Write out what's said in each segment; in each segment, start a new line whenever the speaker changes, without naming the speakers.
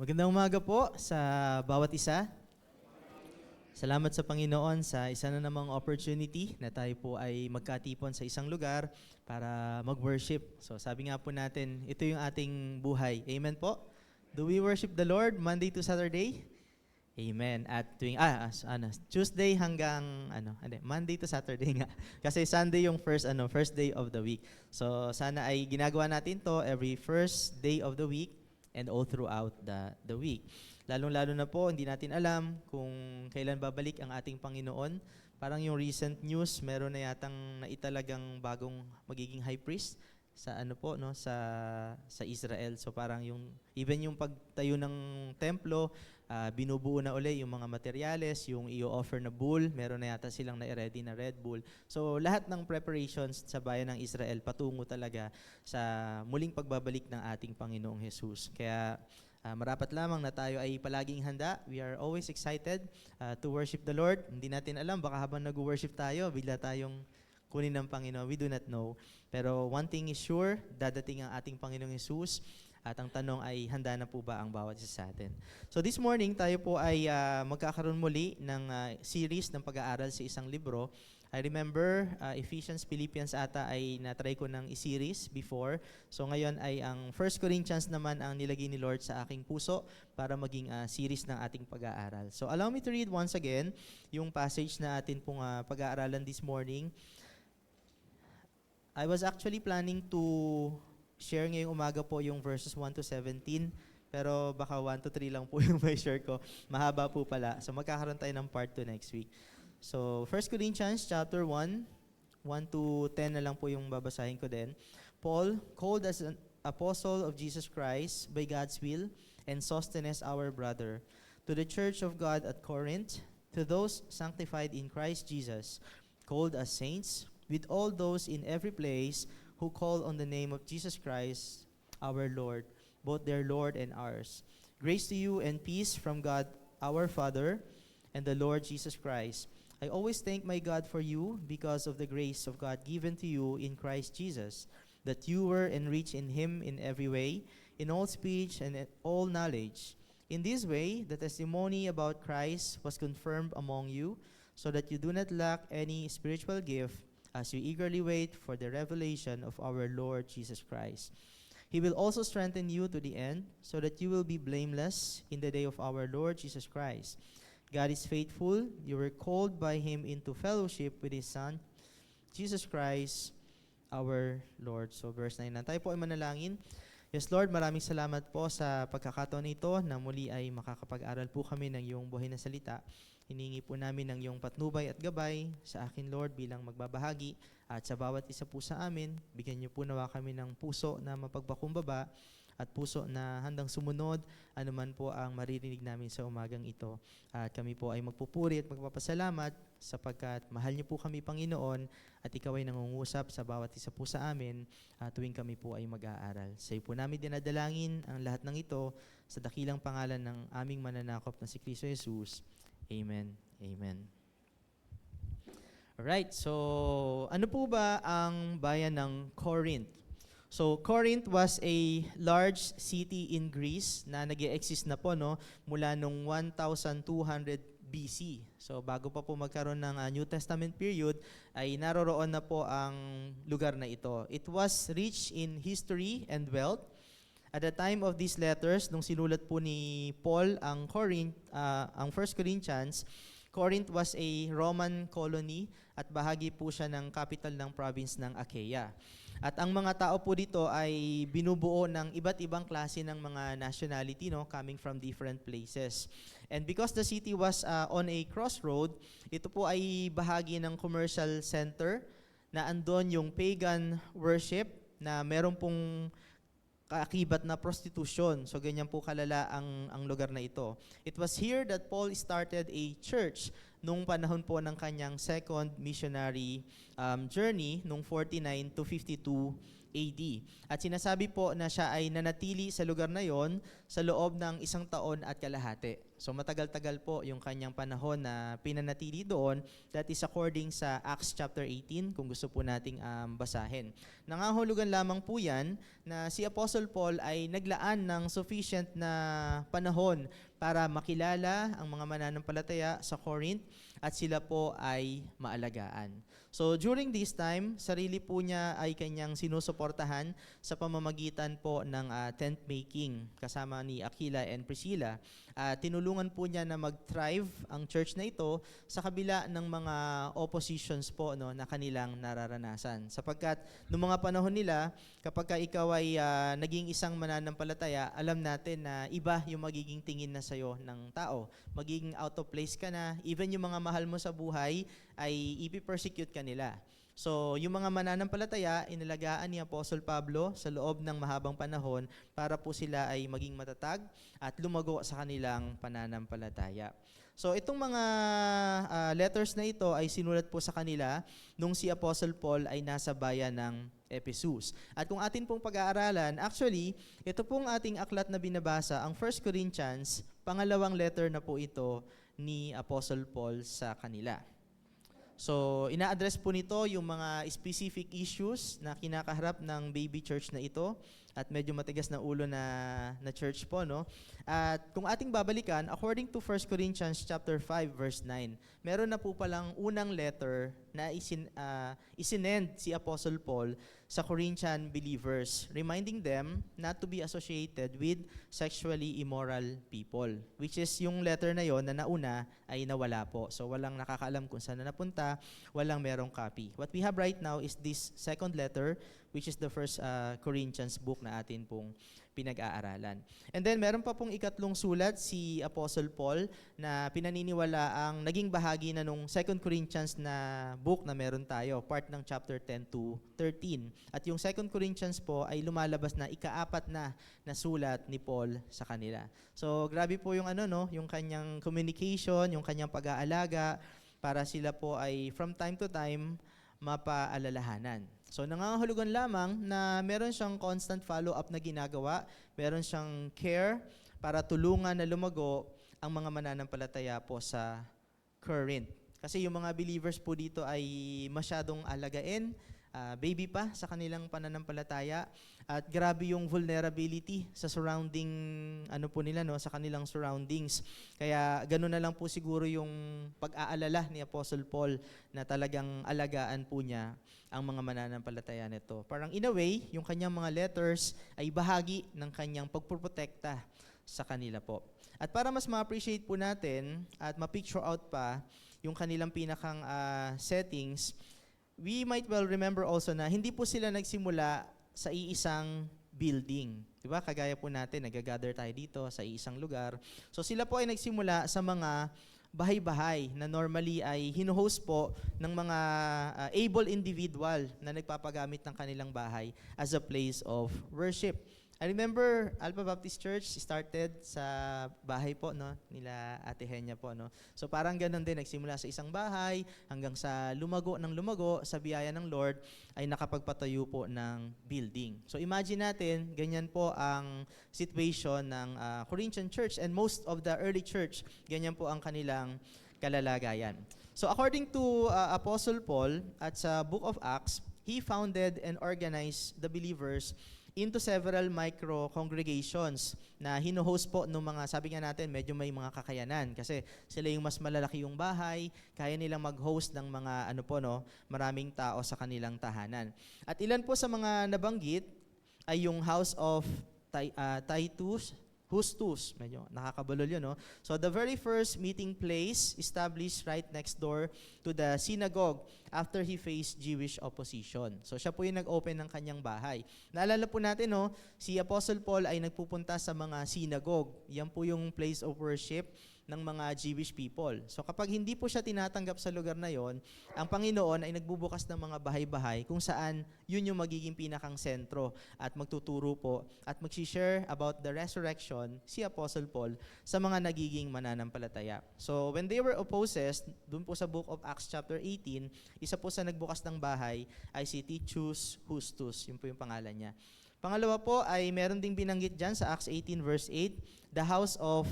Magandang umaga po sa bawat isa. Salamat sa Panginoon sa isa na namang opportunity na tayo po ay magkatipon sa isang lugar para mag-worship. So sabi nga po natin, ito yung ating buhay. Amen po? Do we worship the Lord Monday to Saturday? Amen. At tuwing Tuesday hanggang Monday to Saturday nga. Kasi Sunday yung first day of the week. So sana ay ginagawa natin to every first day of the week and all throughout the week. Lalong-lalo na po, hindi natin alam kung kailan babalik ang ating Panginoon. Parang yung recent news, meron na yatang naitalagang bagong magiging high priest sa sa Israel. So parang even yung pagtayo ng templo, binubuo na uli yung mga materyales, yung i-offer na bull, meron na yata silang na-ready na Red Bull. So lahat ng preparations sa bayan ng Israel patungo talaga sa muling pagbabalik ng ating Panginoong Jesus. Kaya marapat lamang na tayo ay palaging handa. We are always excited to worship the Lord. Hindi natin alam, baka habang nag-worship tayo, bigla tayong kunin ng Panginoon. We do not know. Pero one thing is sure, dadating ang ating Panginoong Jesus. At ang tanong ay, handa na po ba ang bawat isa sa atin? So this morning, tayo po ay magkakaroon muli ng series ng pag-aaral sa isang libro. I remember Ephesians, Philippians ata ay natry ko ng i-series before. So ngayon ay ang 1 Corinthians naman ang nilagay ni Lord sa aking puso para maging series ng ating pag-aaral. So allow me to read once again yung passage na atin pong pag-aaralan this morning. I was actually planning to share ngayong umaga po yung verses 1 to 17, pero baka 1 to 3 lang po yung may share ko. Mahaba po pala. So magkakaroon tayo ng part 2 next week. So 1 Corinthians chapter 1, 1 to 10 na lang po yung babasahin ko din. Paul, called as an apostle of Jesus Christ by God's will, and Sosthenes our brother, to the church of God at Corinth, to those sanctified in Christ Jesus, called as saints, with all those in every place who call on the name of Jesus Christ, our Lord, both their Lord and ours. Grace to you and peace from God our Father and the Lord Jesus Christ. I always thank my God for you because of the grace of God given to you in Christ Jesus, that you were enriched in Him in every way, in all speech and in all knowledge. In this way, the testimony about Christ was confirmed among you, so that you do not lack any spiritual gift, as you eagerly wait for the revelation of our Lord Jesus Christ. He will also strengthen you to the end, so that you will be blameless in the day of our Lord Jesus Christ. God is faithful. You were called by Him into fellowship with His Son, Jesus Christ, our Lord. So verse 9 na. Tayo po ay manalangin. Yes, Lord, maraming salamat po sa pagkakataon ito na muli ay makakapag-aral po kami ng iyong buhay na salita. Hiningi po namin ng iyong patnubay at gabay sa akin, Lord, bilang magbabahagi. At sa bawat isa po sa amin, bigyan niyo po nawa kami ng puso na mapagpakumbaba at puso na handang sumunod anuman po ang maririnig namin sa umagang ito. At kami po ay magpupuri at magpapasalamat sapagkat mahal niyo po kami, Panginoon, at ikaw ay nangungusap sa bawat isa po sa amin tuwing kami po ay mag-aaral. Sa iyo po namin dinadalangin ang lahat ng ito sa dakilang pangalan ng aming mananakop na si Kristo Jesus. Amen. Amen. Alright, so ano po ba ang bayan ng Corinth? So Corinth was a large city in Greece na nag-e-exist na po mula nung 1200 BC. So bago pa po magkaroon ng New Testament period ay naroroon na po ang lugar na ito. It was rich in history and wealth. At the time of these letters, nung sinulat po ni Paul ang 1 Corinthians, Corinth was a Roman colony at bahagi po siya ng capital ng province ng Achaia. At ang mga tao po dito ay binubuo ng iba't ibang klase ng mga nationality coming from different places. And because the city was on a crossroad, ito po ay bahagi ng commercial center na andon yung pagan worship na meron pong kaakibat na prostitution. So ganyan po kalala ang lugar na ito. It was here that Paul started a church nung panahon po ng kanyang second missionary journey nung 49 to 52 AD. At sinasabi po na siya ay nanatili sa lugar na yon sa loob ng 1 taon at kalahati. So matagal-tagal po yung kanyang panahon na pinanatili doon. That is according sa Acts chapter 18, kung gusto po nating basahin. Nangangahulugan lamang po yan na si Apostle Paul ay naglaan ng sufficient na panahon para makilala ang mga mananampalataya sa Corinth at sila po ay maalagaan. So during this time, sarili po niya ay kanyang sinusuportahan sa pamamagitan po ng tent making kasama ni Aquila and Priscilla. Tinulungan po niya na mag-thrive ang church na ito sa kabila ng mga oppositions po na kanilang nararanasan. Sapagkat noong mga panahon nila, kapag ikaw ay naging isang mananampalataya, alam natin na iba yung magiging tingin na sa'yo ng tao. Magiging out of place ka na, even yung mga mahal mo sa buhay ay ipipersecute ka nila. So, yung mga mananampalataya, inalagaan ni Apostle Pablo sa loob ng mahabang panahon para po sila ay maging matatag at lumago sa kanilang pananampalataya. So, itong mga letters na ito ay sinulat po sa kanila nung si Apostle Paul ay nasa bayan ng Ephesus. At kung atin pong pag-aaralan, actually, ito pong ating aklat na binabasa, ang 1 Corinthians, pangalawang letter na po ito ni Apostle Paul sa kanila. So, ina-address po nito yung mga specific issues na kinakaharap ng baby church na ito at medyo matigas na ulo na church po, no? At kung ating babalikan, according to 1 Corinthians chapter 5 verse 9, meron na po palang unang letter na isinend si Apostle Paul sa Corinthian believers, reminding them not to be associated with sexually immoral people, which is yung letter na yon na nauna ay nawala po. So walang nakakaalam kung saan na napunta, walang merong copy. What we have right now is this second letter, which is the 1 Corinthians book na atin pong pinag-aaralan. And then meron pa pong ikatlong sulat si Apostle Paul na pinaniniwala ang naging bahagi na nung 2 Corinthians na book na meron tayo, part ng chapter 10 to 13. At yung 2 Corinthians po ay lumalabas na ikaapat na sulat ni Paul sa kanila. So grabe po yung yung kanyang communication, yung kanyang pag-aalaga para sila po ay from time to time mapaalalahanan. So nangangahulugan lamang na meron siyang constant follow-up na ginagawa, meron siyang care para tulungan na lumago ang mga mananampalataya po sa Corinth. Kasi yung mga believers po dito ay masyadong alagain, baby pa sa kanilang pananampalataya, at grabe yung vulnerability sa surrounding po nila, sa kanilang surroundings. Kaya ganoon na lang po siguro yung pag-aalala ni Apostle Paul na talagang alagaan po niya ang mga mananampalataya nito. Parang in a way, yung kanyang mga letters ay bahagi ng kanyang pagpoprotekta sa kanila po. At para mas ma-appreciate po natin at ma-picture out pa yung kanilang pinakang settings, we might well remember also na hindi po sila nagsimula sa iisang building. Diba? Kagaya po natin, nag-gather tayo dito sa iisang lugar. So sila po ay nagsimula sa mga bahay-bahay na normally ay hinuhost po ng mga able individual na nagpapagamit ng kanilang bahay as a place of worship. I remember Alpha Baptist Church started sa bahay po nila Ate Henya po. So parang ganun din, nagsimula sa isang bahay hanggang sa lumago sa biyaya ng Lord ay nakapagpatayo po ng building. So imagine natin, ganyan po ang situation ng Corinthian Church and most of the early church, ganyan po ang kanilang kalalagayan. So according to Apostle Paul at sa Book of Acts, he founded and organized the believers into several micro-congregations na hinuhost po ng mga, sabi nga natin, medyo may mga kakayanan kasi sila yung mas malalaki yung bahay, kaya nilang mag-host ng mga maraming tao sa kanilang tahanan. At ilan po sa mga nabanggit ay yung House of Titus, Hustus, medyo nakakabulol yun, So the very first meeting place established right next door to the synagogue after he faced Jewish opposition. So siya po yung nag-open ng kanyang bahay. Naalala po natin, si Apostle Paul ay nagpupunta sa mga synagogue. Yan po yung place of worship ng mga Jewish people. So kapag hindi po siya tinatanggap sa lugar na yon, ang Panginoon ay nagbubukas ng mga bahay-bahay kung saan yun yung magiging pinakang sentro at magtuturo po at mag-share about the resurrection si Apostle Paul sa mga nagiging mananampalataya. So when they were possessed, dun po sa book of Acts chapter 18, isa po sa nagbukas ng bahay ay si Titius Justus, yun po yung pangalan niya. Pangalawa po ay meron ding binanggit dyan sa Acts 18 verse 8, the house of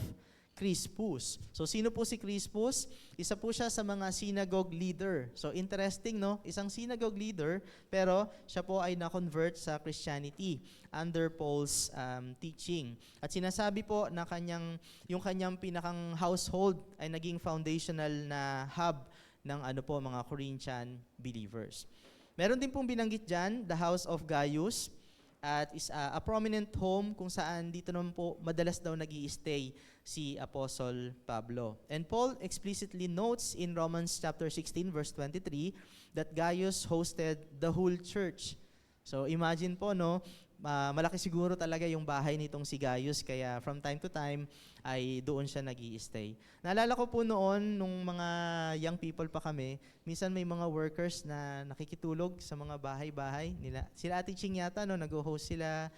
Crispus. So sino po si Crispus? Isa po siya sa mga synagogue leader. So interesting, no? Isang synagogue leader, pero siya po ay na-convert sa Christianity under Paul's teaching. At sinasabi po na yung kanyang pinakang household ay naging foundational na hub ng mga Corinthian believers. Meron din pong binanggit dyan, the house of Gaius, at is a prominent home kung saan dito naman po madalas daw nag-i-stay si Apostle Pablo. And Paul explicitly notes in Romans chapter 16 verse 23 that Gaius hosted the whole church. So imagine po, no, malaki siguro talaga yung bahay nitong si Gaius, kaya from time to time ay doon siya nag-i-stay. Naalala ko po noon, nung mga young people pa kami, minsan may mga workers na nakikitulog sa mga bahay-bahay nila. Sila Ate Ching yata, no, nag-host sila.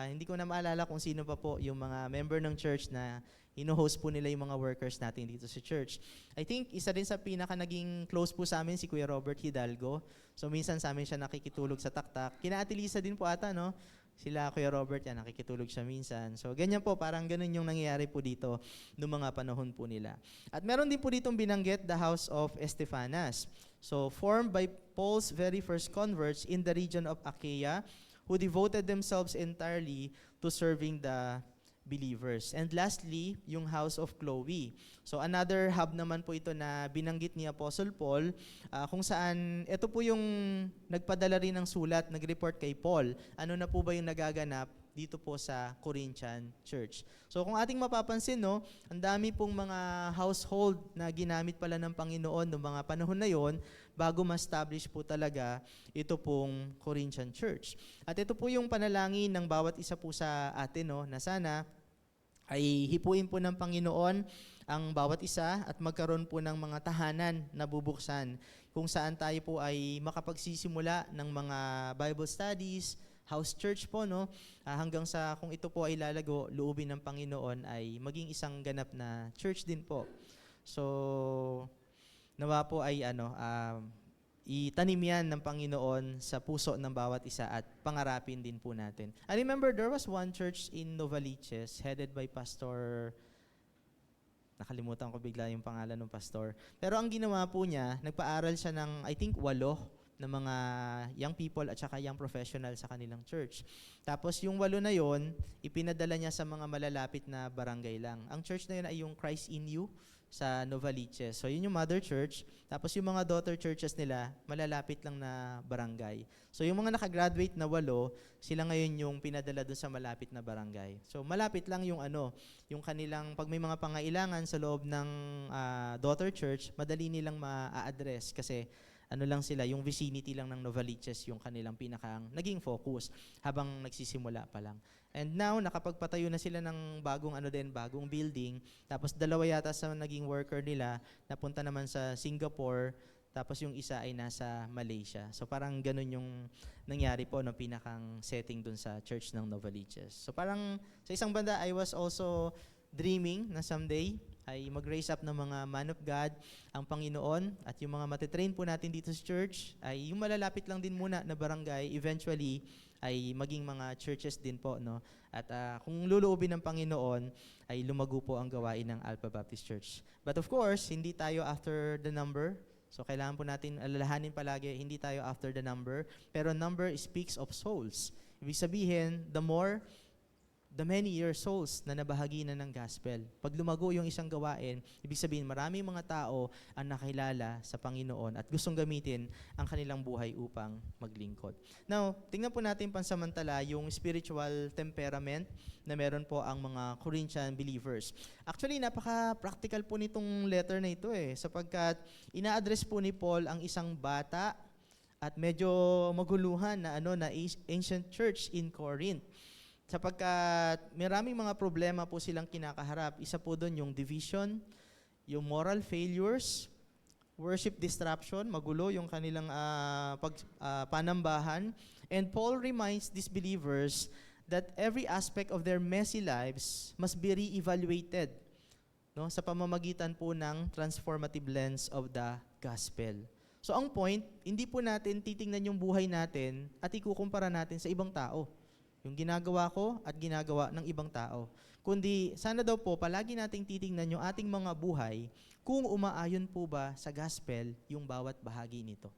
Hindi ko na maalala kung sino pa po yung mga member ng church na ino-host po nila yung mga workers natin dito sa church. I think isa din sa pinaka naging close po sa amin si Kuya Robert Hidalgo. So minsan sa amin siya nakikitulog sa taktak. Kina Ate Lisa din po ata, no? Sila Kuya Robert yan, nakikitulog siya minsan. So ganyan po, parang ganun yung nangyayari po dito noong mga panahon po nila. At meron din po ditong binanggit the house of Estefanas. So formed by Paul's very first converts in the region of Achaia, who devoted themselves entirely to serving the believers. And lastly, yung house of Chloe. So another hub naman po ito na binanggit ni Apostle Paul, kung saan ito po yung nagpadala rin ng sulat, nag-report kay Paul. Ano na po ba yung nagaganap dito po sa Corinthian Church. So kung ating mapapansin, no, ang dami pong mga household na ginamit pala ng Panginoon noong mga panahon na yon bago ma-establish po talaga ito pong Corinthian Church. At ito po yung panalangin ng bawat isa po sa atin, no, na sana ay hipuin po ng Panginoon ang bawat isa at magkaroon po ng mga tahanan na bubuksan kung saan tayo po ay makapagsisimula ng mga Bible studies, house church po, no, hanggang sa kung ito po ay lalago, loobin ng Panginoon ay maging isang ganap na church din po. So nawa po ay itanim yan ng Panginoon sa puso ng bawat isa at pangarapin din po natin. I remember there was one church in Novaliches headed by Pastor, nakalimutan ko bigla yung pangalan ng pastor. Pero ang ginawa po niya, nagpaaral siya ng I think 8 na mga young people at saka young professional sa kanilang church. Tapos yung 8 na yon, ipinadala niya sa mga malalapit na barangay lang. Ang church na yun ay yung Christ in You sa Novaliches. So yun yung mother church. Tapos yung mga daughter churches nila, malalapit lang na barangay. So yung mga nakagraduate na 8, sila ngayon yung pinadala doon sa malapit na barangay. So malapit lang yung yung kanilang, pag may mga pangailangan sa loob ng daughter church, madali nilang ma-address kasi lang sila, yung vicinity lang ng Novaliches yung kanilang pinakang naging focus habang nagsisimula pa lang. And now, nakapagpatayo na sila ng bagong bagong building. Tapos 2 yata sa naging worker nila, napunta naman sa Singapore, tapos yung isa ay nasa Malaysia. So parang ganun yung nangyari po no pinakang setting dun sa church ng Novaliches. So parang sa isang banda, I was also dreaming na someday ay mag-raise up ng mga man of God ang Panginoon at yung mga matitrain po natin dito sa church ay yung malalapit lang din muna na barangay, eventually ay maging mga churches din po, no? At kung luluubin ng Panginoon ay lumago po ang gawain ng Alpha Baptist Church. But of course, hindi tayo after the number. So kailangan po natin alalahanin palagi, hindi tayo after the number, pero number speaks of souls. Ibig sabihin, the many year souls na nabahagi na ng gospel. Pag lumago yung isang gawain, ibig sabihin maraming mga tao ang nakilala sa Panginoon at gustong gamitin ang kanilang buhay upang maglingkod. Now, tingnan po natin pansamantala yung spiritual temperament na meron po ang mga Corinthian believers. Actually, napaka-practical po nitong letter na ito sapagkat ina-address po ni Paul ang isang bata at medyo maguluhan na ancient church in Corinth. Sapagkat maraming mga problema po silang kinakaharap. Isa po doon yung division, yung moral failures, worship disruption, magulo yung kanilang panambahan. And Paul reminds these believers that every aspect of their messy lives must be re-evaluated, no, sa pamamagitan po ng transformative lens of the gospel. So ang point, hindi po natin titingnan yung buhay natin at ikukumpara natin sa ibang tao. Yung ginagawa ko at ginagawa ng ibang tao. Kundi sana daw po palagi nating titingnan yung ating mga buhay kung umaayon po ba sa gospel yung bawat bahagi nito.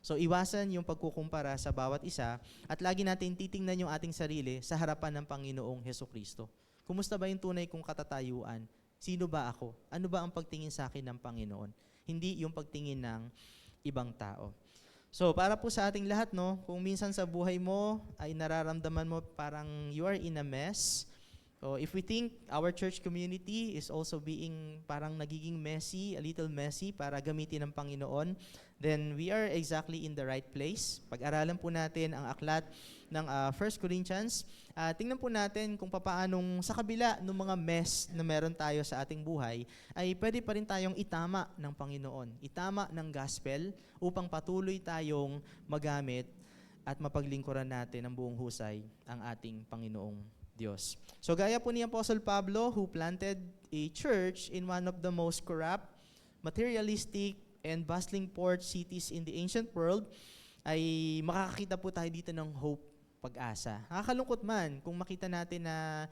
So iwasan yung pagkukumpara sa bawat isa at lagi natin titingnan yung ating sarili sa harapan ng Panginoong Hesukristo. Kumusta ba yung tunay kong katatayuan? Sino ba ako? Ano ba ang pagtingin sa akin ng Panginoon? Hindi yung pagtingin ng ibang tao. So para po sa ating lahat, no, kung minsan sa buhay mo ay nararamdaman mo parang you are in a mess. So if we think our church community is also being parang nagiging messy, a little messy para gamitin ng Panginoon, then we are exactly in the right place. Pag-aralan po natin ang aklat ng 1 Corinthians. Tingnan po natin kung paanong sa kabila ng mga mess na meron tayo sa ating buhay, ay pwede pa rin tayong itama ng Panginoon, itama ng gospel upang patuloy tayong magamit at mapaglingkuran natin ng buong husay ang ating Panginoong Diyos. So gaya po ni Apostle Pablo, who planted a church in one of the most corrupt, materialistic, and bustling port cities in the ancient world, ay makakakita po tayo dito ng hope, pag-asa. Nakakalungkot man kung makita natin na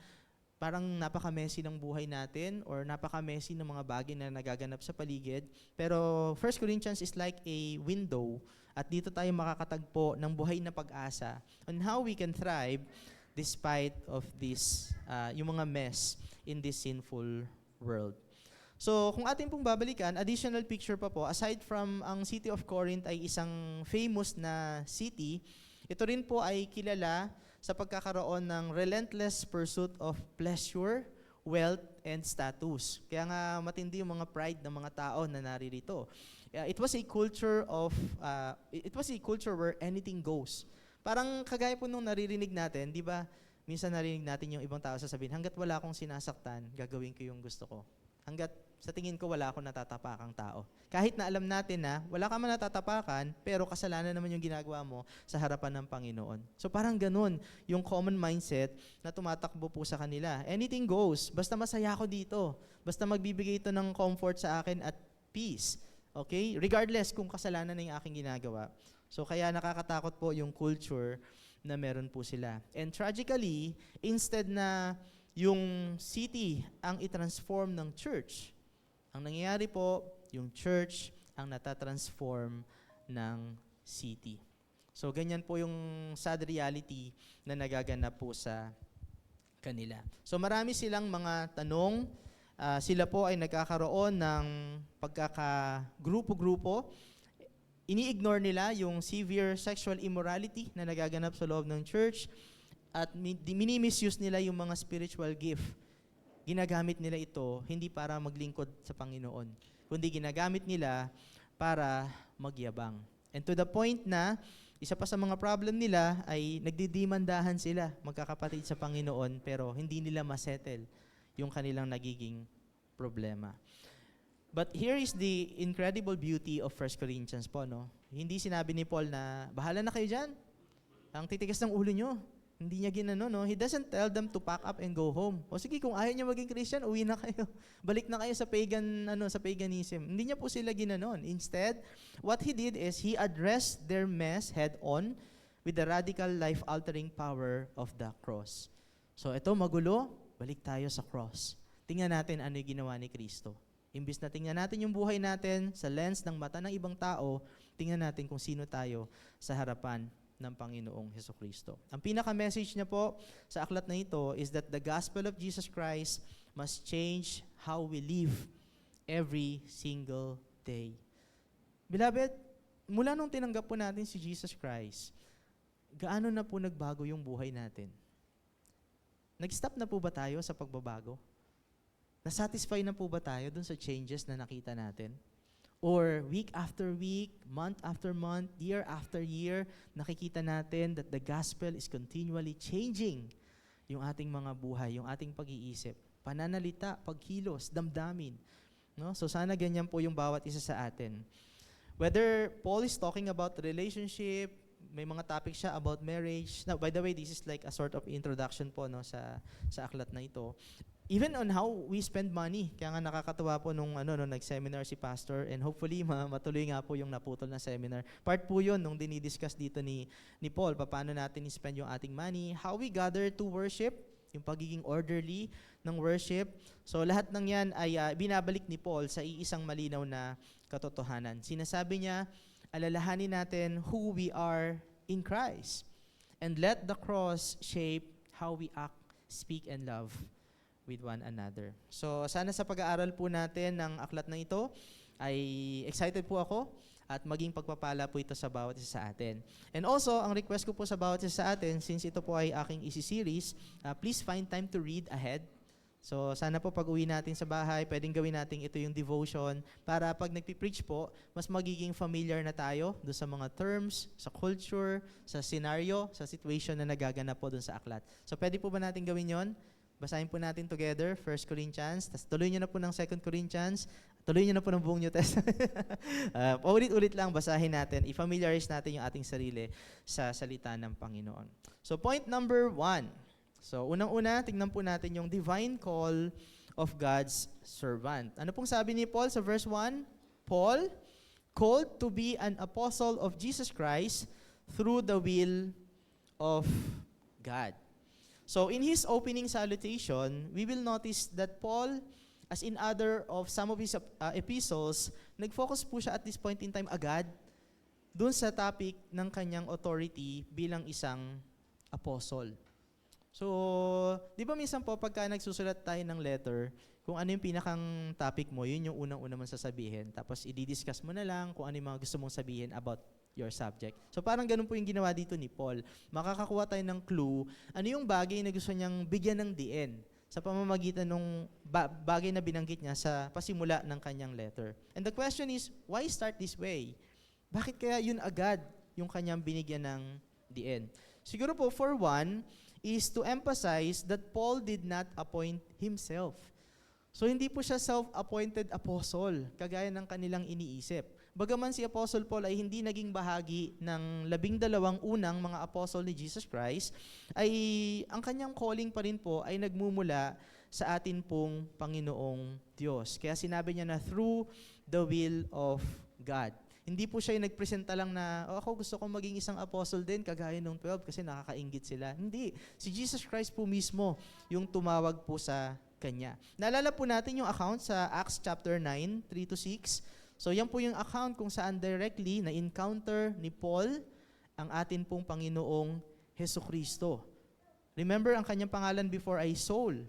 parang napaka-messy ng buhay natin or napaka-messy ng mga bagay na nagaganap sa paligid. Pero 1 Corinthians is like a window at dito tayo makakatagpo ng buhay na pag-asa on how we can thrive despite of this, yung mga mess in this sinful world. So, kung atin pong babalikan, additional picture pa po, aside from ang city of Corinth ay isang famous na city, ito rin po ay kilala sa pagkakaroon ng relentless pursuit of pleasure, wealth, and status. Kaya nga matindi yung mga pride ng mga tao na naririto. It was a culture where anything goes. Parang kagaya po nung naririnig natin, di ba, minsan narinig natin yung ibang tao sasabihin, hanggat wala akong sinasaktan, gagawin ko yung gusto ko. Hanggat sa tingin ko wala akong natatapakang tao. Kahit na alam natin na wala ka man natatapakan, pero kasalanan naman yung ginagawa mo sa harapan ng Panginoon. So parang ganun yung common mindset na tumatakbo po sa kanila. Anything goes, basta masaya ako dito. Basta magbibigay ito ng comfort sa akin at peace. Okay? Regardless kung kasalanan na yung aking ginagawa. So kaya nakakatakot po yung culture na meron po sila. And tragically, instead na yung city ang i-transform ng church, ang nangyayari po, yung church ang natatransform ng city. So ganyan po yung sad reality na nagaganap po sa kanila. So marami silang mga tanong, sila po ay nagkakaroon ng pagkakagrupo-grupo. Ini-ignore nila yung severe sexual immorality na nagaganap sa loob ng church at mini-misuse nila yung mga spiritual gift. Ginagamit nila ito hindi para maglingkod sa Panginoon, kundi ginagamit nila para magyabang. And to the point na isa pa sa mga problem nila ay nagdidimandahan sila, magkakapatid sa Panginoon, pero hindi nila masettle yung kanilang nagiging problema. But here is the incredible beauty of 1 Corinthians po, no? Hindi sinabi ni Paul na, bahala na kayo dyan. Ang titigas ng ulo nyo. Hindi niya ginano, no? He doesn't tell them to pack up and go home. O sige, kung ayaw niya maging Christian, uwi na kayo. Balik na kayo sa sa paganism. Hindi niya po sila ginanon. Instead, what he did is he addressed their mess head on with the radical life-altering power of the cross. So ito, magulo, balik tayo sa cross. Tingnan natin ano yung ginawa ni Kristo. Imbis na tingnan natin yung buhay natin sa lens ng mata ng ibang tao, tingnan natin kung sino tayo sa harapan ng Panginoong Hesukristo. Ang pinaka-message niya po sa aklat na ito is that the gospel of Jesus Christ must change how we live every single day. Beloved, mula nung tinanggap po natin si Jesus Christ, gaano na po nagbago yung buhay natin? Nag-stop na po ba tayo sa pagbabago? Nasatisfy na po ba tayo dun sa changes na nakita natin? Or week after week, month after month, year after year, nakikita natin that the gospel is continually changing yung ating mga buhay, yung ating pag-iisip, pananalita, pagkilos, damdamin. No? So sana ganyan po yung bawat isa sa atin. Whether Paul is talking about relationship, may mga topic siya about marriage. Now, by the way, this is like a sort of introduction po no sa aklat na ito. Even on how we spend money. Kaya nga nakakatuwa po nung nag-seminar si pastor, and hopefully matuloy nga po yung naputol na seminar. Part po 'yon nung dinidiscuss dito ni Paul, paano natin i-spend yung ating money, how we gather to worship, yung pagiging orderly ng worship. So lahat ng 'yan ay binabalik ni Paul sa iisang malinaw na katotohanan. Sinasabi niya, alalahanin natin who we are in Christ, and let the cross shape how we act, speak, and love with one another. So sana sa pag-aaral po natin ng aklat na ito ay excited po ako at maging pagpapala po ito sa bawat isa sa atin. And also, ang request ko po sa bawat isa sa atin, since ito po ay aking isi-series, please find time to read ahead. So sana po pag uwi natin sa bahay, pwedeng gawin natin ito yung devotion para pag nagpipreach po, mas magiging familiar na tayo doon sa mga terms, sa culture, sa scenario, sa situation na nagaganap po doon sa aklat. So pwede po ba natin gawin yon? Basahin po natin together, 1 Corinthians, tapos tuloy nyo na po ng 2 Corinthians, tuloy nyo na po ng buong New Testament. Paulit-ulit lang, basahin natin, i-familiarize natin yung ating sarili sa salita ng Panginoon. So point number 1. So unang-una, tingnan po natin yung divine call of God's servant. Ano pong sabi ni Paul sa verse 1? Paul, called to be an apostle of Jesus Christ through the will of God. So in his opening salutation, we will notice that Paul, as in other of some of his epistles, nag-focus po siya at this point in time agad dun sa topic ng kanyang authority bilang isang apostle. So, di ba minsan po pagka nagsusulat tayo ng letter, kung ano yung pinakang topic mo, yun yung unang-una mong sasabihin. Tapos i-discuss mo na lang kung ano yung mga gusto mong sabihin about your subject. So parang ganun po yung ginawa dito ni Paul. Makakakuha tayo ng clue, ano yung bagay na gusto niyang bigyan ng diin sa pamamagitan ng bagay na binanggit niya sa pasimula ng kanyang letter. And the question is, why start this way? Bakit kaya yun agad yung kanyang binigyan ng diin? Siguro po, for one, is to emphasize that Paul did not appoint himself. So hindi po siya self-appointed apostle, kagaya ng kanilang iniisip. Bagaman si Apostle Paul ay hindi naging bahagi ng 12 unang mga apostle ni Jesus Christ, ay ang kanyang calling pa rin po ay nagmumula sa atin pong Panginoong Diyos. Kaya sinabi niya na through the will of God. Hindi po siya yung nagpresenta lang na, ako gusto kong maging isang apostle din, kagaya ng 12 kasi nakakainggit sila. Hindi. Si Jesus Christ po mismo yung tumawag po sa Kanya. Naalala po natin yung account sa Acts chapter 9, 3-6. So yan po yung account kung saan directly na-encounter ni Paul ang atin pong Panginoong Hesukristo. Remember, ang kanyang pangalan before ay Saul.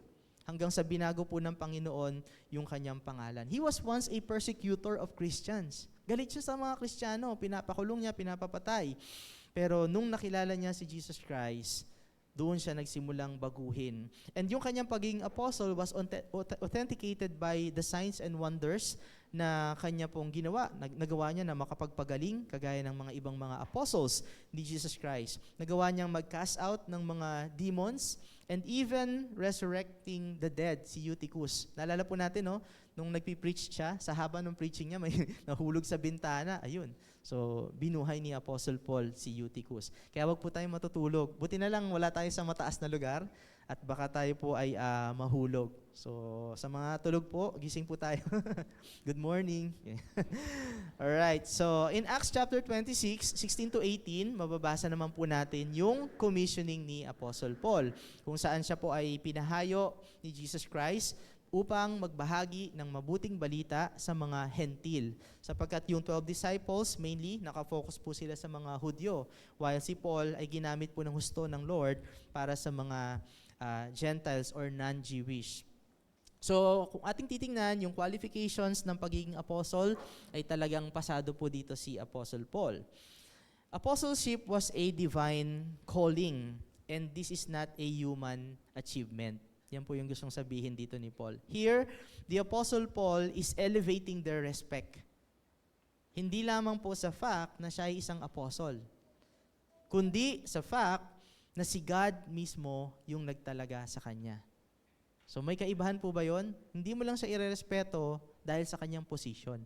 Hanggang sa binago po ng Panginoon yung kanyang pangalan. He was once a persecutor of Christians. Galit siya sa mga Kristiyano, pinapakulong niya, pinapapatay. Pero nung nakilala niya si Jesus Christ, doon siya nagsimulang baguhin. And yung kanyang pagiging apostle was authenticated by the signs and wonders na kanya pong ginawa. Nagawa niya na makapagpagaling, kagaya ng mga ibang mga apostles ni Jesus Christ. Nagawa niyang mag-cast out ng mga demons, and even resurrecting the dead, si Eutychus. Naalala po natin, no? Nung nagpipreach siya, sa haba ng preaching niya, may nahulog sa bintana. Ayun. So, binuhay ni Apostle Paul si Eutychus. Kaya wag po tayong matutulog. Buti na lang wala tayo sa mataas na lugar at baka tayo po ay mahulog. So, sa mga tulog po, gising po tayo. Good morning. Alright, so in Acts chapter 26, 16-18, mababasa naman po natin yung commissioning ni Apostle Paul, kung saan siya po ay pinahayo ni Jesus Christ upang magbahagi ng mabuting balita sa mga hentil. Sapagkat yung 12 disciples, mainly, nakafocus po sila sa mga Hudyo, while si Paul ay ginamit po ng husto ng Lord para sa mga Gentiles or non-Jewish. So, kung ating titingnan, yung qualifications ng pagiging apostle, ay talagang pasado po dito si Apostle Paul. Apostleship was a divine calling, and this is not a human achievement. Yan po yung gustong sabihin dito ni Paul. Here, the Apostle Paul is elevating their respect. Hindi lamang po sa fact na siya ay isang apostle, kundi sa fact na si God mismo yung nagtalaga sa kanya. So may kaibahan po ba yon? Hindi mo lang siya irerespeto dahil sa kanyang position.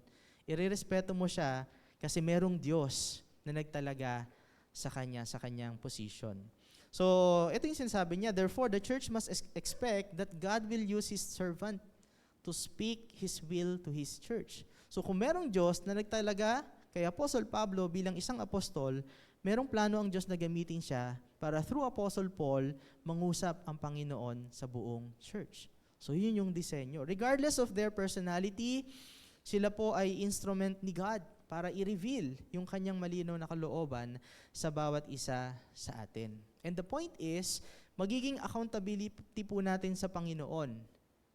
Irerespeto mo siya kasi merong Diyos na nagtalaga sa kanyang position. So, ito yung sinasabi niya, therefore, the church must expect that God will use His servant to speak His will to His church. So, kung merong Diyos na nagtalaga kay Apostle Pablo bilang isang apostol, merong plano ang Diyos na gamitin siya para through Apostle Paul, mangusap ang Panginoon sa buong church. So, yun yung disenyo. Regardless of their personality, sila po ay instrument ni God para i-reveal yung kanyang malinaw na kalooban sa bawat isa sa atin. And the point is, magiging accountability po natin sa Panginoon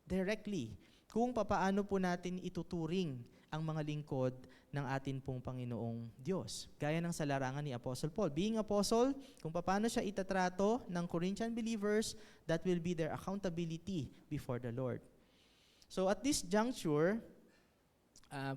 directly kung papaano po natin ituturing ang mga lingkod ng atin pong Panginoong Diyos. Gaya ng sa larangan ni Apostle Paul. Being apostle, kung papaano siya itatrato ng Corinthian believers, that will be their accountability before the Lord. So at this juncture,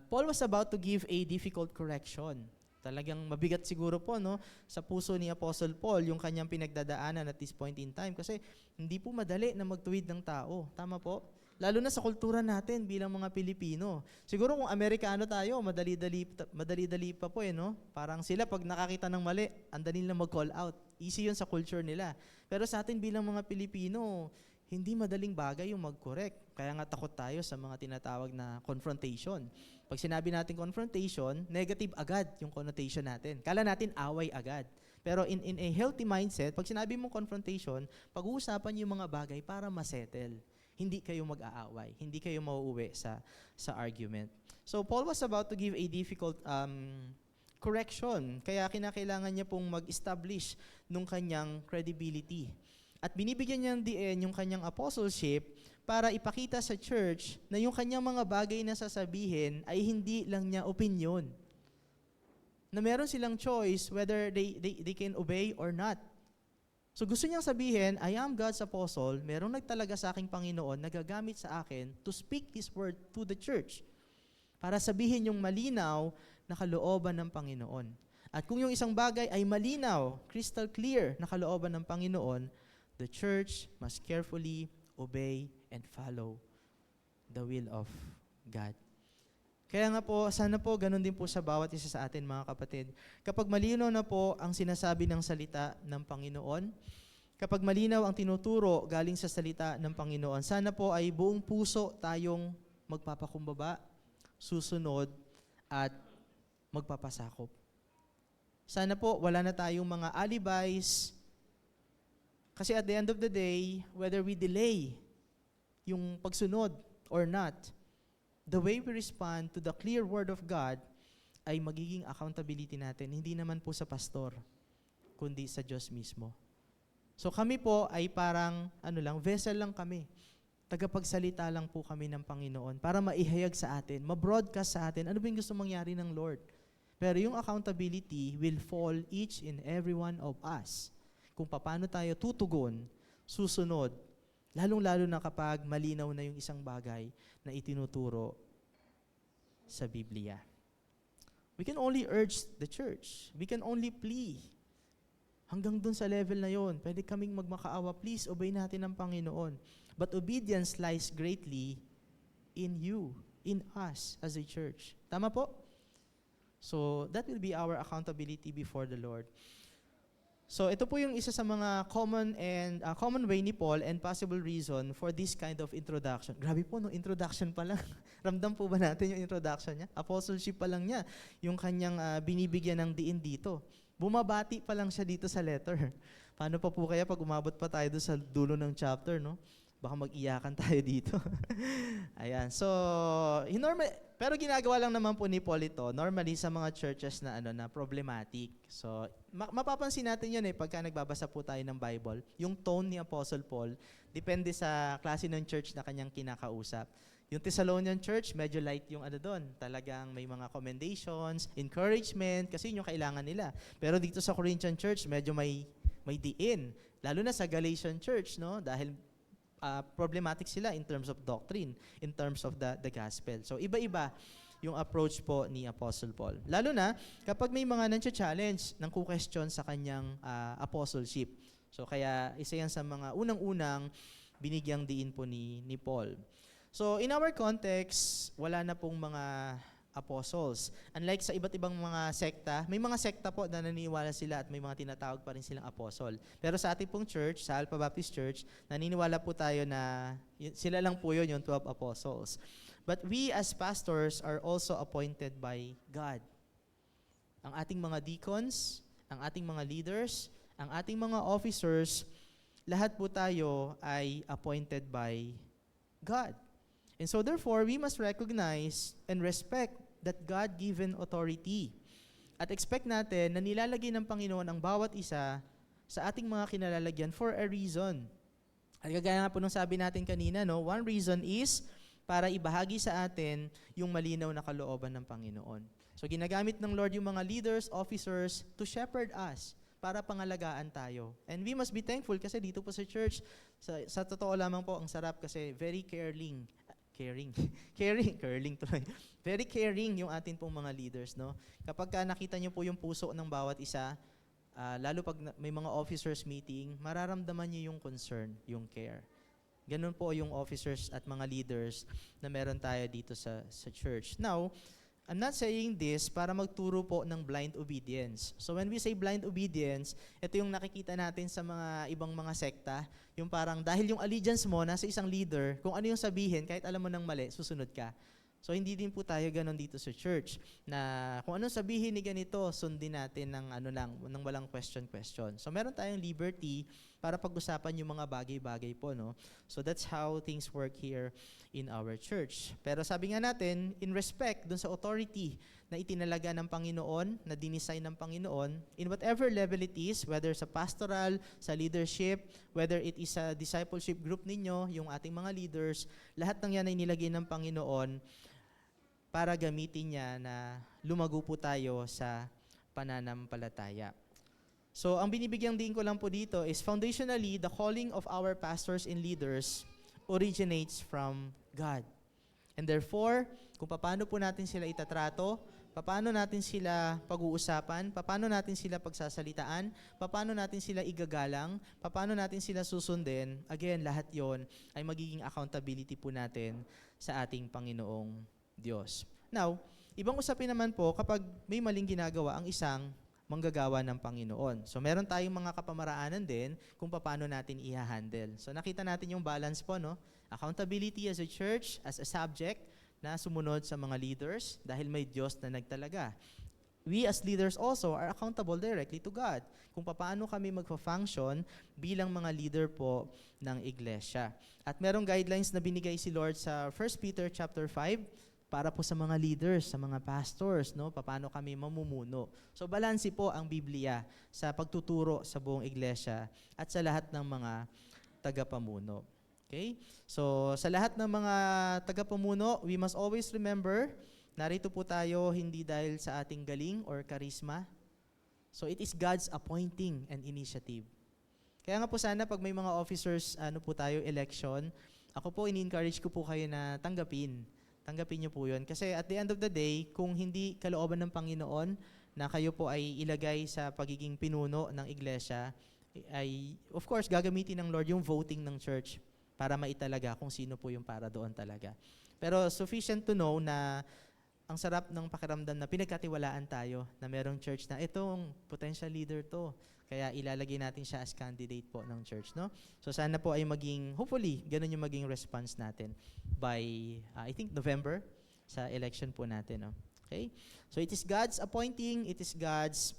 Paul was about to give a difficult correction. Talagang mabigat siguro po sa puso ni Apostle Paul yung kanyang pinagdadaanan at this point in time kasi hindi po madali na magtuwid ng tao. Tama po? Lalo na sa kultura natin bilang mga Pilipino. Siguro kung Amerikano tayo, madali-dali pa po Parang sila pag nakakita ng mali, andali nilang mag-call out. Easy yun sa culture nila. Pero sa atin bilang mga Pilipino, hindi madaling bagay yung mag-correct. Kaya nga takot tayo sa mga tinatawag na confrontation. Pag sinabi natin confrontation, negative agad yung connotation natin. Kala natin away agad. Pero in a healthy mindset, pag sinabi mong confrontation, pag-uusapan yung mga bagay para masettle. Hindi kayo mag-aaway. Hindi kayo mauuwi sa argument. So Paul was about to give a difficult correction. Kaya kinakailangan niya pong mag-establish nung kanyang credibility. At binibigyan niya ng diin yung kanyang apostleship para ipakita sa church na yung kanyang mga bagay na sasabihin ay hindi lang niya opinion. Na meron silang choice whether they can obey or not. So gusto niyang sabihin, I am God's apostle, merong nagtalaga sa aking Panginoon na gagamit sa akin to speak His word to the church. Para sabihin yung malinaw na kalooban ng Panginoon. At kung yung isang bagay ay malinaw, crystal clear na kalooban ng Panginoon, the church must carefully obey and follow the will of God. Kaya nga po, sana po ganun din po sa bawat isa sa atin mga kapatid. Kapag malinaw na po ang sinasabi ng salita ng Panginoon, kapag malinaw ang tinuturo galing sa salita ng Panginoon, sana po ay buong puso tayong magpapakumbaba, susunod, at magpapasakop. Sana po wala na tayong mga alibis, kasi at the end of the day, whether we delay yung pagsunod or not, the way we respond to the clear word of God ay magiging accountability natin. Hindi naman po sa pastor, kundi sa Diyos mismo. So kami po ay parang, vessel lang kami. Tagapagsalita lang po kami ng Panginoon para maihayag sa atin, ma-broadcast sa atin, ano ba yung gusto mangyari ng Lord. Pero yung accountability will fall each and every one of us. Kung paano tayo tutugon, susunod, lalong-lalo na kapag malinaw na yung isang bagay na itinuturo sa Biblia. We can only urge the church. We can only plea. Hanggang dun sa level na yon, pwede kaming magmakaawa, please obey natin ang Panginoon. But obedience lies greatly in you, in us as a church. Tama po? So that will be our accountability before the Lord. So ito po yung isa sa mga common way ni Paul and possible reason for this kind of introduction. Grabe po, introduction pa lang. Ramdam po ba natin yung introduction niya? Apostleship pa lang niya, yung kanyang binibigyan ng diin dito. Bumabati pa lang siya dito sa letter. Paano pa po kaya pag umabot pa tayo doon sa dulo ng chapter, no? Baka mag-iyakan tayo dito. Ayan. So, pero ginagawa lang naman po ni Paul ito, normally sa mga churches na na problematic. So, mapapansin natin 'yun pagka nagbabasa po tayo ng Bible, yung tone ni Apostle Paul depende sa klase ng church na kanyang kinakausap. Yung Thessalonian church, medyo light yung doon. Talagang may mga commendations, encouragement, kasi yun yung kailangan nila. Pero dito sa Corinthian church, medyo may diin. Lalo na sa Galatian church, no? Dahil problematic sila in terms of doctrine, in terms of the gospel. So iba-iba yung approach po ni Apostle Paul. Lalo na kapag may mga nang-challenge, nang question sa kanyang apostleship. So kaya isa yan sa mga unang-unang binigyang diin po ni Paul. So in our context, wala na pong mga apostles. Unlike sa iba't ibang mga sekta, may mga sekta po na naniniwala sila at may mga tinatawag pa rin silang apostle. Pero sa ating pong church, sa Alpha Baptist Church, naniniwala po tayo na sila lang po yun, yung 12 apostles. But we as pastors are also appointed by God. Ang ating mga deacons, ang ating mga leaders, ang ating mga officers, lahat po tayo ay appointed by God. And so therefore, we must recognize and respect that God-given authority. At expect natin na nilalagay ng Panginoon ang bawat isa sa ating mga kinalalagyan for a reason. At kagaya nga po nung sabi natin kanina, no, one reason is para ibahagi sa atin yung malinaw na kalooban ng Panginoon. So ginagamit ng Lord yung mga leaders, officers to shepherd us para pangalagaan tayo. And we must be thankful kasi dito po sa church, sa totoo lamang po, ang sarap kasi very caring, very caring yung atin pong mga leaders, no? Kapag nakita niyo po yung puso ng bawat isa, lalo pag may mga officers meeting, mararamdaman niyo yung concern, yung care. Ganun po yung officers at mga leaders na meron tayo dito sa church. Now, I'm not saying this para magturo po ng blind obedience. So when we say blind obedience, ito yung nakikita natin sa mga ibang mga sekta, yung parang dahil yung allegiance mo nasa isang leader, kung ano yung sabihin, kahit alam mo ng mali, susunod ka. So hindi din po tayo ganon dito sa church, na kung anong sabihin ni ganito, sundin natin ng walang question. So meron tayong liberty para pag-usapan yung mga bagay-bagay po, no? So that's how things work here in our church. Pero sabi nga natin, in respect dun sa authority na itinalaga ng Panginoon, na dinisign ng Panginoon, in whatever level it is, whether sa pastoral, sa leadership, whether it is sa discipleship group ninyo, yung ating mga leaders, lahat ng yan ay nilagay ng Panginoon para gamitin niya na lumago po tayo sa pananampalataya. So, ang binibigyang din ko lang po dito is foundationally, the calling of our pastors and leaders originates from God. And therefore, kung paano po natin sila itatrato, paano natin sila pag-uusapan, paano natin sila pagsasalitaan, paano natin sila igagalang, paano natin sila susundin, again, lahat yon ay magiging accountability po natin sa ating Panginoong Diyos. Now, ibang usapin naman po kapag may maling ginagawa ang isang manggagawa ng Panginoon. So meron tayong mga kapamaraanan din kung paano natin i-handle. So nakita natin yung balance po, no? Accountability as a church, as a subject na sumunod sa mga leaders dahil may Diyos na nagtalaga. We as leaders also are accountable directly to God kung paano kami magfa-function bilang mga leader po ng iglesia. At merong guidelines na binigay si Lord sa 1 Peter chapter 5 para po sa mga leaders, sa mga pastors, no? Paano kami mamumuno. So balanse po ang Biblia sa pagtuturo sa buong iglesia at sa lahat ng mga tagapamuno. Okay? So sa lahat ng mga tagapamuno, we must always remember, narito po tayo hindi dahil sa ating galing or karisma. So it is God's appointing and initiative. Kaya nga po sana pag may mga officers, po tayo, election, ako po in-encourage ko po kayo na tanggapin niyo po yun. Kasi at the end of the day, kung hindi kalooban ng Panginoon na kayo po ay ilagay sa pagiging pinuno ng iglesia, ay of course gagamitin ng Lord yung voting ng church para maitalaga kung sino po yung para doon talaga. Pero sufficient to know na ang sarap ng pakiramdam na pinagkatiwalaan tayo na merong church na itong potential leader to. Kaya ilalagay natin siya as candidate po ng church, no? So sana po ay maging, hopefully, ganun yung maging response natin by, I think, November sa election po natin, no? Okay? So it is God's appointing, it is God's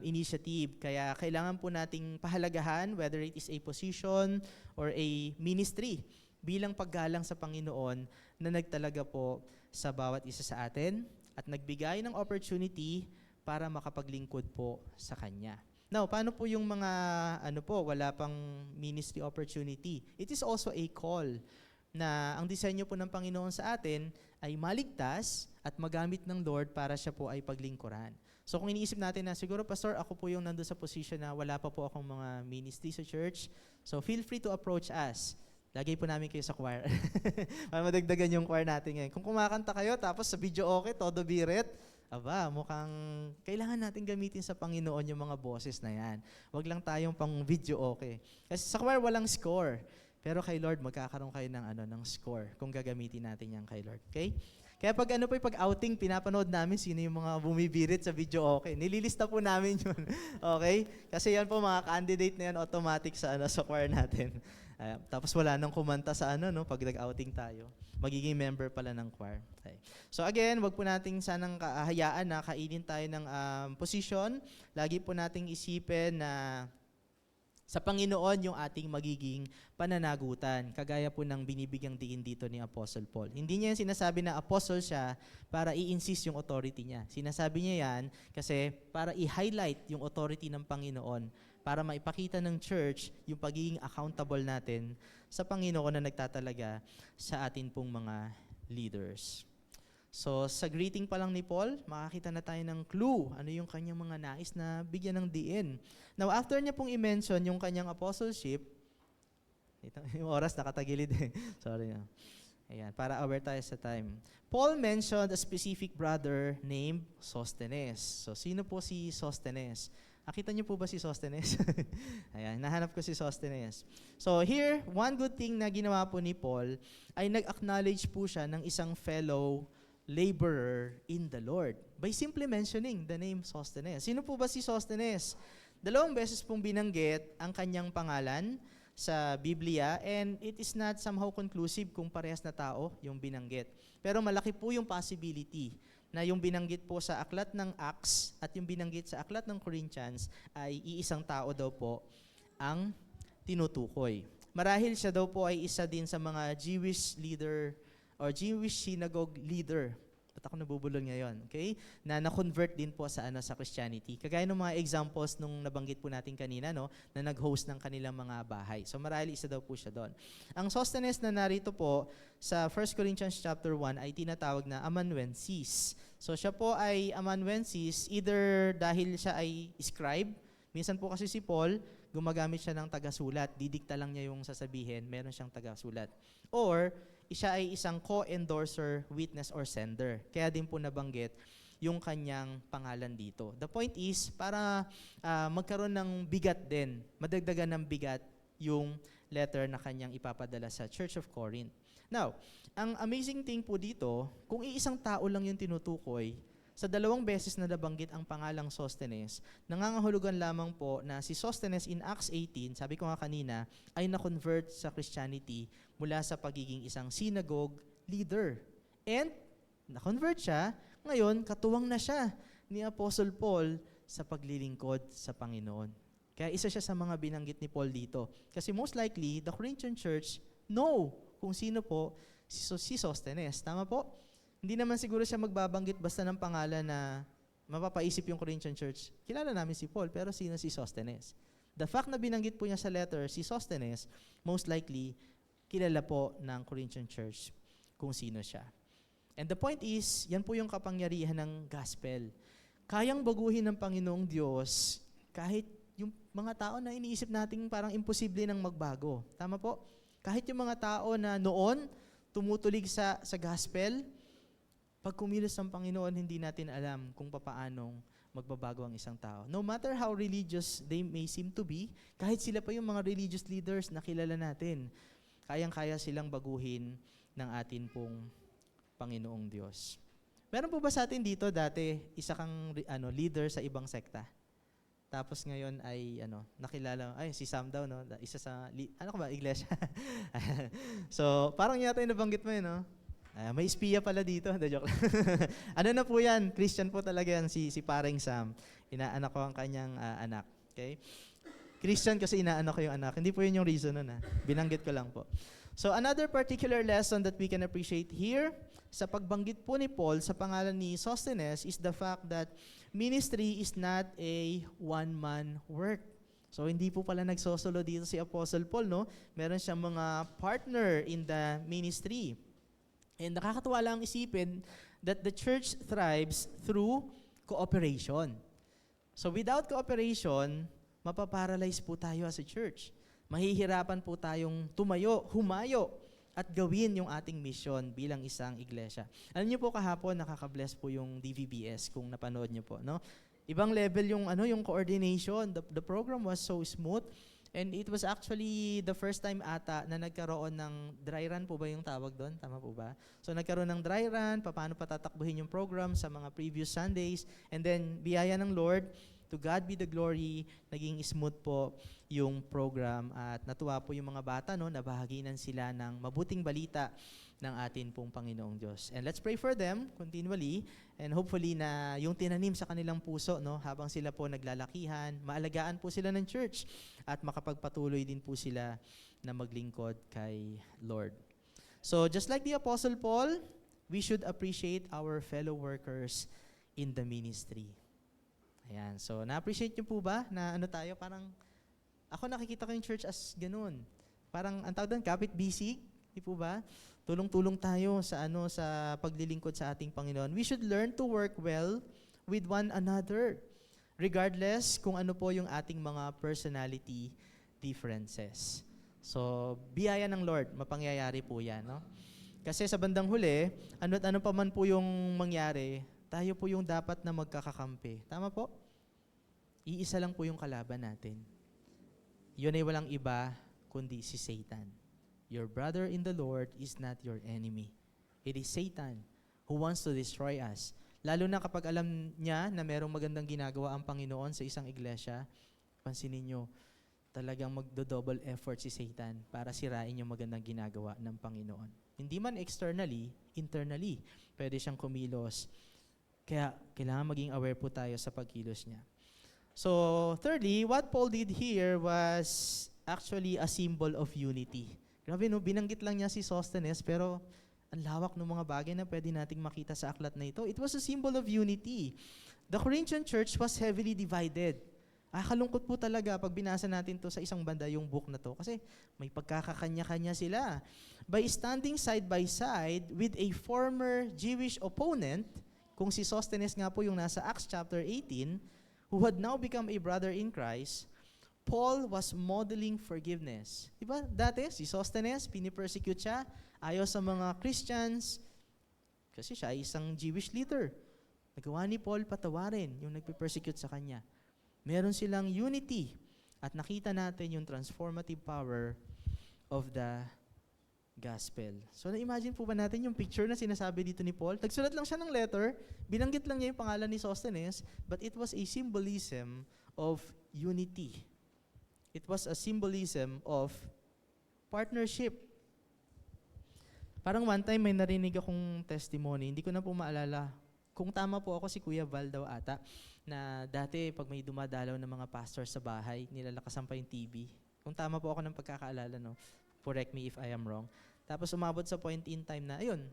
initiative. Kaya kailangan po nating pahalagahan whether it is a position or a ministry bilang paggalang sa Panginoon na nagtalaga po sa bawat isa sa atin at nagbigay ng opportunity para makapaglingkod po sa Kanya. Now, paano po yung mga wala pang ministry opportunity? It is also a call na ang disenyo po ng Panginoon sa atin ay maligtas at magamit ng Lord para siya po ay paglingkuran. So kung iniisip natin na siguro, Pastor, ako po yung nandun sa position na wala pa po akong mga ministry sa church, so feel free to approach us. Lagay po namin kayo sa choir. Para madagdagan yung choir natin ngayon. Kung kumakanta kayo, tapos sa video okay, todo birit, Aba, mukhang kailangan natin gamitin sa Panginoon yung mga boses na yan. Huwag lang tayong pang video okay. Kasi sa choir walang score. Pero kay Lord, magkakaroon kayo ng score kung gagamitin natin yan kay Lord. Okay? Kaya pag outing, pinapanood namin sino yung mga bumibirit sa video okay. Nililista po namin yun. Okay? Kasi yan po mga candidate na yan automatic sa choir natin. Tapos wala nang kumanta sa pag nag-outing tayo. Magiging member pala ng choir. Okay. So again, wag po nating sanang hayaan na kainin tayo ng position. Lagi po nating isipin na sa Panginoon yung ating magiging pananagutan. Kagaya po ng binibigyang diin dito ni Apostle Paul. Hindi niya sinasabi na apostle siya para i-insist yung authority niya. Sinasabi niya yan kasi para i-highlight yung authority ng Panginoon, para maipakita ng church yung pagiging accountable natin sa Panginoon na nagtatalaga sa atin pong mga leaders. So, sa greeting pa lang ni Paul, makakita na tayo ng clue. Ano yung kanyang mga nais na bigyan ng diin. Now, after niya pong i-mention yung kanyang apostleship, yung oras nakatagilid eh. Sorry na. Ayan, para aware tayo sa time. Paul mentioned a specific brother named Sosthenes. So, sino po si Sosthenes? Nakita niyo po ba si Sosthenes? Ayan, nahanap ko si Sosthenes. So here, one good thing na ginawa po ni Paul ay nag-acknowledge po siya ng isang fellow laborer in the Lord by simply mentioning the name Sosthenes. Sino po ba si Sosthenes? 2 beses pong binanggit ang kanyang pangalan sa Biblia and it is not somehow conclusive kung parehas na tao yung binanggit. Pero malaki po yung possibility na yung binanggit po sa aklat ng Acts at yung binanggit sa aklat ng Corinthians ay iisang tao daw po ang tinutukoy. Marahil siya daw po ay isa din sa mga Jewish leader or Jewish synagogue leader. Ba't ako nabubulol ngayon? Okay? Na na-convert din po sa Christianity. Kagaya ng mga examples nung nabanggit po natin kanina, na nag-host ng kanilang mga bahay. So marahil isa daw po siya doon. Ang Sosthenes na narito po sa 1 Corinthians chapter 1 ay tinatawag na amanuensis. So siya po ay amanuensis either dahil siya ay scribe. Minsan po kasi si Paul, gumagamit siya ng tagasulat. Didikta lang niya yung sasabihin, meron siyang tagasulat. Or siya ay isang co-endorser, witness, or sender. Kaya din po nabanggit yung kanyang pangalan dito. The point is, para magkaroon ng bigat din, madagdagan ng bigat yung letter na kanyang ipapadala sa Church of Corinth. Now, ang amazing thing po dito, kung iisang tao lang yung tinutukoy, sa 2 beses na nabanggit ang pangalang Sosthenes, nangangahulugan lamang po na si Sosthenes in Acts 18, sabi ko nga kanina, ay na-convert sa Christianity mula sa pagiging isang synagogue leader. And na-convert siya, ngayon katuwang na siya ni Apostle Paul sa paglilingkod sa Panginoon. Kaya isa siya sa mga binanggit ni Paul dito. Kasi most likely, the Corinthian church know kung sino po si Sosthenes. Tama po? Hindi naman siguro siya magbabanggit basta ng pangalan na mapapaisip yung Corinthian church. Kilala namin si Paul, pero sino si Sosthenes? The fact na binanggit po niya sa letter si Sosthenes, most likely, kilala po ng Corinthian church kung sino siya. And the point is, yan po yung kapangyarihan ng gospel. Kayang baguhin ng Panginoong Diyos kahit yung mga tao na iniisip nating parang imposible nang magbago. Tama po? Kahit yung mga tao na noon tumutulig sa gospel, pag kumilos ng Panginoon, hindi natin alam kung papaanong magbabago ang isang tao. No matter how religious they may seem to be, kahit sila pa yung mga religious leaders na kilala natin, kayang-kaya silang baguhin ng atin pong Panginoong Diyos. Meron po ba sa atin dito dati isa kang leader sa ibang sekta? Tapos ngayon ay nakilala, si Sam daw, isa sa iglesia. So, parang yata yung nabanggit mo may espiya pala dito. Joke. Na po yan? Christian po talaga yan, si Paring Sam. Inaanak ko ang kanyang anak. Okay? Christian kasi inaanak ko yung anak. Hindi po yun yung reason nun. Binanggit ko lang po. So another particular lesson that we can appreciate here, sa pagbanggit po ni Paul sa pangalan ni Sosthenes, is the fact that ministry is not a one-man work. So hindi po pala nagsosolo dito si Apostle Paul, Meron siyang mga partner in the ministry. And nakakatuwa lang isipin that the church thrives through cooperation. So without cooperation, mapaparalyze po tayo as a church. Mahihirapan po tayong humayo at gawin yung ating mission bilang isang iglesia. Alam niyo po kahapon nakaka-bless po yung DVBS kung napanood niyo po, no? Ibang level yung coordination. The program was so smooth and it was actually the first time ata na nagkaroon ng dry run po ba yung tawag doon? Tama po ba? So nagkaroon ng dry run, paano patatakbuhin yung program sa mga previous Sundays, and then biyaya ng Lord, to God be the glory, naging smooth po yung program at natuwa po yung mga bata, no, nabahaginan sila ng mabuting balita ng atin pong Panginoong Diyos. And let's pray for them continually and hopefully na yung tinanim sa kanilang puso, no, habang sila po naglalakihan, maalagaan po sila ng church at makapagpatuloy din po sila na maglingkod kay Lord. So just like the Apostle Paul, we should appreciate our fellow workers in the ministry. Ayan. So na-appreciate niyo po ba na tayo, parang ako nakikita ko yung church as ganun. Parang ang tawag doon, kapit-bisig, di po ba? Tulong-tulong tayo sa paglilingkod sa ating Panginoon. We should learn to work well with one another, regardless kung ano po yung ating mga personality differences. So, biyaya ng Lord, mapangyayari po yan, no? Kasi sa bandang huli, ano pa man po yung mangyari, tayo po yung dapat na magkakakampi. Tama po? Iisa lang po yung kalaban natin. Yun ay walang iba kundi si Satan. Your brother in the Lord is not your enemy. It is Satan who wants to destroy us. Lalo na kapag alam niya na merong magandang ginagawa ang Panginoon sa isang iglesia, pansinin nyo, talagang magdo-double effort si Satan para sirain yung magandang ginagawa ng Panginoon. Hindi man externally, internally, pwede siyang kumilos. Kaya kailangan maging aware po tayo sa pagkilos niya. So, thirdly, what Paul did here was actually a symbol of unity. Grabe, no? Binanggit lang niya si Sosthenes, pero ang lawak ng mga bagay na pwede nating makita sa aklat na ito. It was a symbol of unity. The Corinthian church was heavily divided. Kalungkot po talaga pag binasa natin to sa isang banda yung book na to. Kasi may pagkakakanya-kanya sila. By standing side by side with a former Jewish opponent, kung si Sosthenes nga po yung nasa Acts chapter 18, who had now become a brother in Christ, Paul was modeling forgiveness. Diba? Dati, si Sosthenes, pinipersecute siya, ayaw sa mga Christians, kasi siya ay isang Jewish leader. Nagawa ni Paul patawarin yung nagpe-persecute sa kanya. Meron silang unity at nakita natin yung transformative power of the gospel. So na-imagine po ba natin yung picture na sinasabi dito ni Paul? Nagsulat lang siya ng letter, binanggit lang niya yung pangalan ni Sosthenes, but it was a symbolism of unity. It was a symbolism of partnership. Parang one time may narinig akong testimony, hindi ko na po maalala. Kung tama po ako, si Kuya Val daw ata, na dati pag may dumadalaw ng mga pastor sa bahay, nilalakasan pa yung TV. Kung tama po ako ng pagkakaalala, no? Correct me if I am wrong. Tapos umabot sa point in time na, ayun,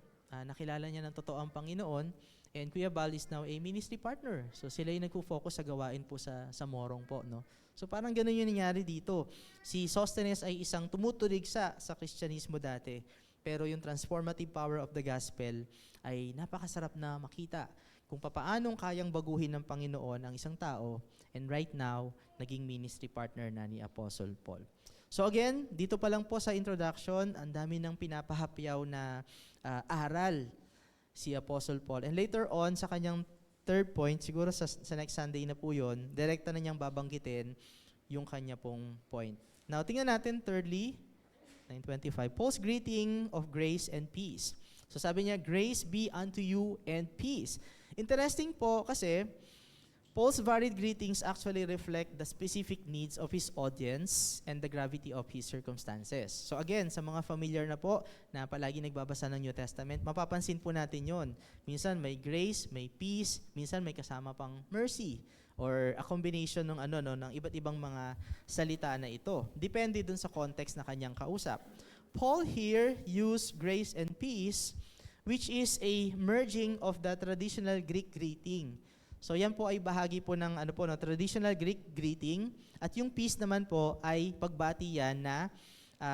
nakilala niya ng totoo ang Panginoon, and Kuya Val is now a ministry partner. So sila yung nagpo-focus sa gawain po sa Morong po, no? So parang ganun yung nangyari dito. Si Sosthenes ay isang tumutulig sa Kristyanismo dati, pero yung transformative power of the gospel ay napakasarap na makita kung papaanong kayang baguhin ng Panginoon ang isang tao, and right now, naging ministry partner na ni Apostle Paul. So again, dito pa lang po sa introduction, ang dami ng pinapahapyaw na aral si Apostle Paul. And later on, sa kanyang third point, siguro sa next Sunday na po yun, direkta na niyang babanggitin yung kanya pong point. Now, tingnan natin thirdly, 9:25, Paul's greeting of grace and peace. So sabi niya, grace be unto you and peace. Interesting po kasi Paul's varied greetings actually reflect the specific needs of his audience and the gravity of his circumstances. So again, sa mga familiar na po na palagi nagbabasa ng New Testament, mapapansin po natin yon. Minsan may grace, may peace, minsan may kasama pang mercy or a combination ng ng iba't ibang mga salita na ito. Depende dun sa context na kanyang kausap. Paul here used grace and peace, which is a merging of the traditional Greek greeting. So yan po ay bahagi po ng traditional Greek greeting, at yung peace naman po ay pagbati yan na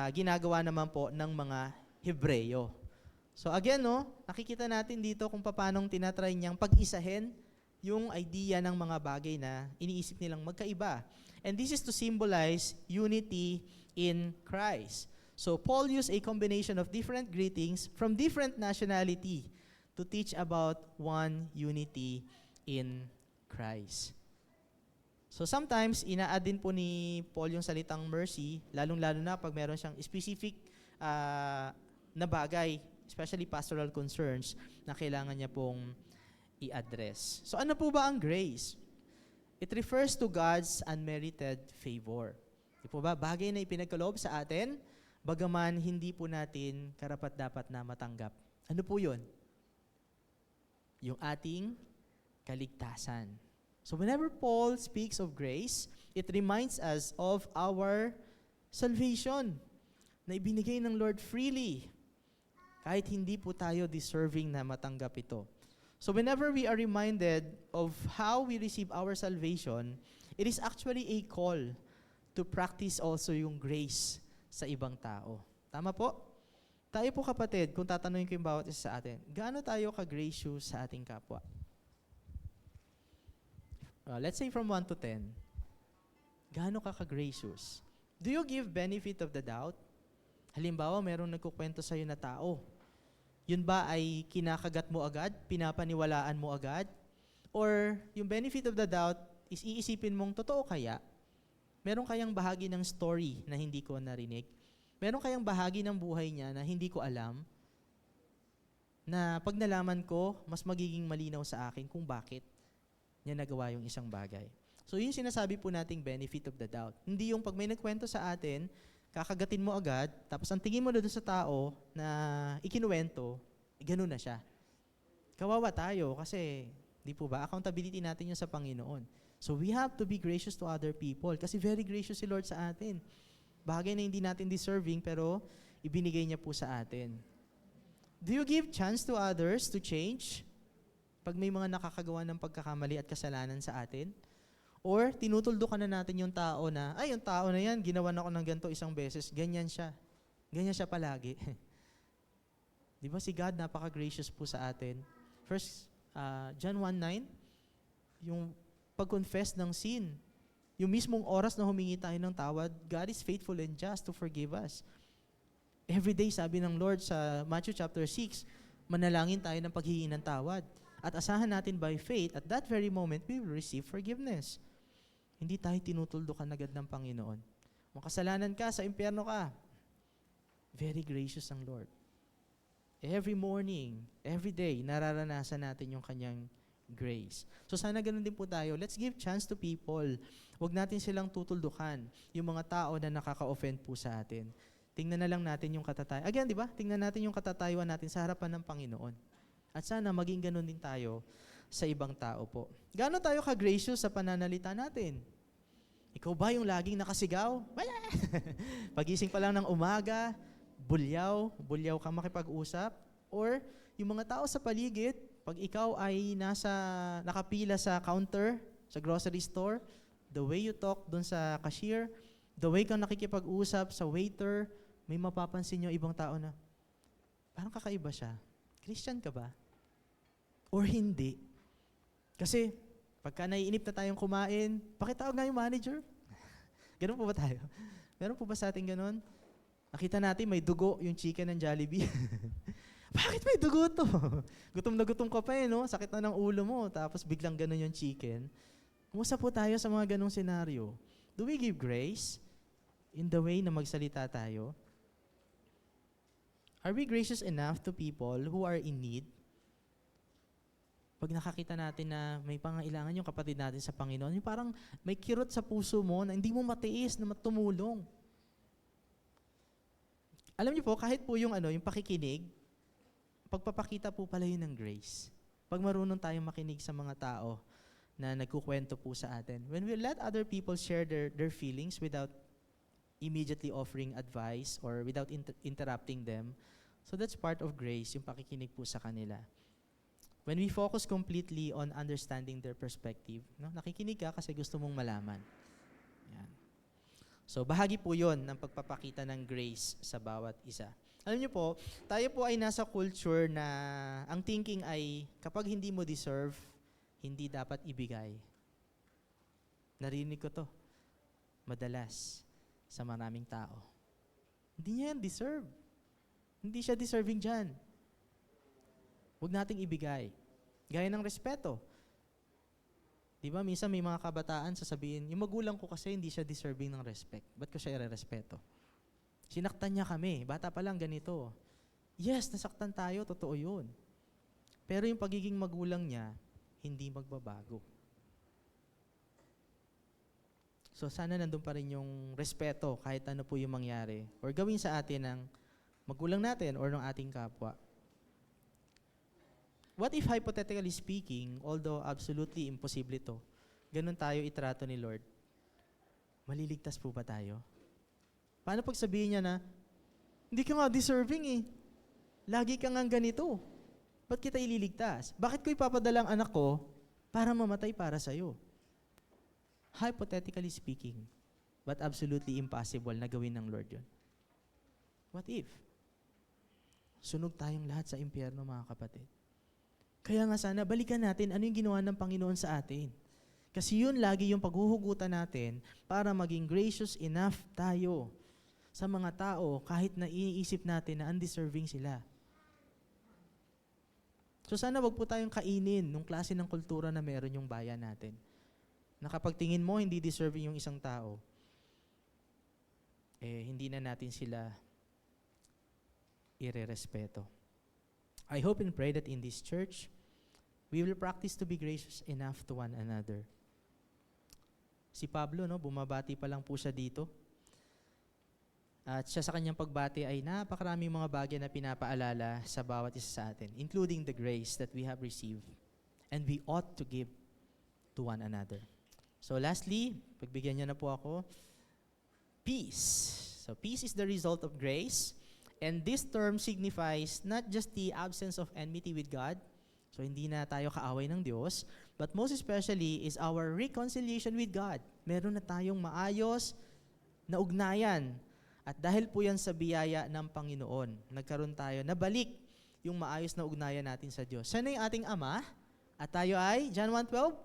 ginagawa naman po ng mga Hebreyo. So again, nakikita natin dito kung paanong tinatry niyang pag-isahin yung idea ng mga bagay na iniisip nilang magkaiba. And this is to symbolize unity in Christ. So Paul used a combination of different greetings from different nationality to teach about one unity in Christ. So sometimes, ina-add din po ni Paul yung salitang mercy, lalong-lalo na pag meron siyang specific na bagay, especially pastoral concerns, na kailangan niya pong i-address. So ano po ba ang grace? It refers to God's unmerited favor. Di po ba? Bagay na ipinagkaloob sa atin, bagaman hindi po natin karapat-dapat na matanggap. Ano po yun? Yung ating kaligtasan. So whenever Paul speaks of grace, it reminds us of our salvation na ibinigay ng Lord freely, kahit hindi po tayo deserving na matanggap ito. So whenever we are reminded of how we receive our salvation, it is actually a call to practice also yung grace sa ibang tao. Tama po? Tayo po kapatid, kung tatanungin ko yung bawat isa sa atin, gaano tayo ka-gracious sa ating kapwa? Let's say from 1 to 10, gaano ka ka-gracious? Do you give benefit of the doubt? Halimbawa, merong nagkukwento sa'yo na tao. Yun ba ay kinakagat mo agad? Pinapaniwalaan mo agad? Or yung benefit of the doubt is iisipin mong totoo kaya? Meron kayang bahagi ng story na hindi ko narinig? Meron kayang bahagi ng buhay niya na hindi ko alam? Na pag nalaman ko, mas magiging malinaw sa akin kung bakit niya nagawa yung isang bagay. So yun sinasabi po nating benefit of the doubt. Hindi yung pag may nagkwento sa atin, kakagatin mo agad, tapos ang tingin mo doon sa tao na ikinuwento, ganun na siya. Kawawa tayo kasi, di po ba, accountability natin yun sa Panginoon. So we have to be gracious to other people kasi very gracious si Lord sa atin. Bagay na hindi natin deserving pero ibinigay niya po sa atin. Do you give chance to others to change? Pag may mga nakakagawa ng pagkakamali at kasalanan sa atin? Or tinutuldo ka na natin yung tao na, ay, yung tao na yan, ginawan ako ng ganito isang beses, ganyan siya. Ganyan siya palagi. Di ba si God napaka-gracious po sa atin? First, John 1:9, yung pag-confess ng sin. Yung mismong oras na humingi tayo ng tawad, God is faithful and just to forgive us. Every day, sabi ng Lord sa Matthew chapter 6, manalangin tayo ng paghingi ng tawad. At asahan natin by faith, at that very moment, we will receive forgiveness. Hindi tayo tinutuldukan agad ng Panginoon. Makasalanan ka, sa impyerno ka. Very gracious ang Lord. Every morning, every day, nararanasan natin yung kanyang grace. So sana ganun din po tayo. Let's give chance to people. Huwag natin silang tutuldukan. Yung mga tao na nakaka-offend po sa atin. Tingnan na lang natin yung katatayuan. Again, di ba? Tingnan natin yung katatayuan natin sa harapan ng Panginoon. At sana maging ganun din tayo sa ibang tao po. Gaano tayo ka-gracious sa pananalita natin? Ikaw ba yung laging nakasigaw? Wala! Pagising pa lang ng umaga, bulyaw ka makipag-usap? Or yung mga tao sa paligid, pag ikaw ay nakapila sa counter, sa grocery store, the way you talk dun sa cashier, the way kang nakikipag-usap sa waiter, may mapapansin yung ibang tao na, parang kakaiba siya. Christian ka ba? Or hindi? Kasi, pagka naiinip na tayong kumain, pakitawag nga yung manager. Ganun po ba tayo? Meron po ba sa atin ganun? Nakita natin may dugo yung chicken ng Jollibee. Bakit may dugo to? Gutom na gutom ka pa no? Sakit na ng ulo mo, tapos biglang ganun yung chicken. Kumusta po tayo sa mga ganung senaryo? Do we give grace in the way na magsalita tayo? Are we gracious enough to people who are in need? Pag nakakita natin na may pangailangan yung kapatid natin sa Panginoon, yung parang may kirot sa puso mo na hindi mo matiis na tumulong. Alam niyo po, kahit po yung pakikinig, pagpapakita po pala yun ng grace. Pag marunong tayong makinig sa mga tao na nagkukwento po sa atin. When we let other people share their feelings without immediately offering advice or without interrupting them, so that's part of grace, yung pakikinig po sa kanila. When we focus completely on understanding their perspective, nakikinig ka kasi gusto mong malaman. Yan. So, bahagi po yon ng pagpapakita ng grace sa bawat isa. Alam niyo po, tayo po ay nasa culture na ang thinking ay kapag hindi mo deserve, hindi dapat ibigay. Narinig ko to madalas sa maraming tao. Hindi niya yan deserve. Hindi siya deserving dyan. Huwag nating ibigay. Gaya ng respeto. Di ba, minsan may mga kabataan sasabihin, yung magulang ko kasi hindi siya deserving ng respect. Ba't ko siya i-respeto? Sinaktan niya kami. Bata pa lang ganito. Yes, nasaktan tayo. Totoo yun. Pero yung pagiging magulang niya, hindi magbabago. So sana nandun pa rin yung respeto kahit ano po yung mangyari. Or gawin sa atin ng magulang natin or ng ating kapwa. What if hypothetically speaking, although absolutely imposible to, ganun tayo itrato ni Lord? Maliligtas po ba tayo? Paano pag sabihin niya na, hindi ka nga deserving eh. Lagi ka nga ganito. Ba't kita ililigtas? Bakit ko ipapadala ang anak ko para mamatay para sa'yo? Hypothetically speaking, but absolutely impossible na gawin ng Lord yun. What if? Sunog tayong lahat sa impyerno, mga kapatid. Kaya nga sana, balikan natin ano yung ginawa ng Panginoon sa atin. Kasi yun lagi yung paghuhugutan natin para maging gracious enough tayo sa mga tao kahit na iniisip natin na undeserving sila. So sana wag po tayong kainin nung klase ng kultura na meron yung bayan natin. Na kapag tingin mo hindi deserving yung isang tao, hindi na natin sila irerespeto. I hope and pray that in this church, we will practice to be gracious enough to one another. Si Pablo, bumabati pa lang po siya dito. At siya sa kanyang pagbati ay napakaraming mga bagay na pinapaalala sa bawat isa sa atin, including the grace that we have received and we ought to give to one another. So lastly, pagbigyan niyo na po ako, peace. So peace is the result of grace. And this term signifies not just the absence of enmity with God, so hindi na tayo kaaway ng Diyos, but most especially is our reconciliation with God. Meron na tayong maayos na ugnayan. At dahil po yan sa biyaya ng Panginoon, nagkaroon tayo, nabalik yung maayos na ugnayan natin sa Diyos. Siya na yung ating Ama, at tayo ay, John 1:12,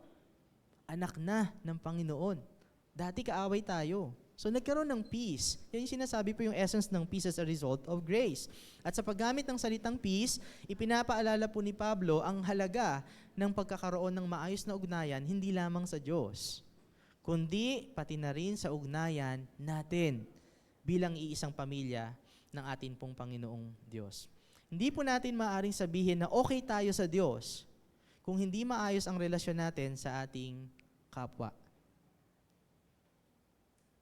anak na ng Panginoon. Dati kaaway tayo. So nagkaroon ng peace. Yan yung sinasabi po yung essence ng peace as a result of grace. At sa paggamit ng salitang peace, ipinapaalala po ni Pablo ang halaga ng pagkakaroon ng maayos na ugnayan, hindi lamang sa Diyos, kundi pati na rin sa ugnayan natin bilang iisang pamilya ng atin pong Panginoong Diyos. Hindi po natin maaaring sabihin na okay tayo sa Diyos kung hindi maayos ang relasyon natin sa ating kapwa.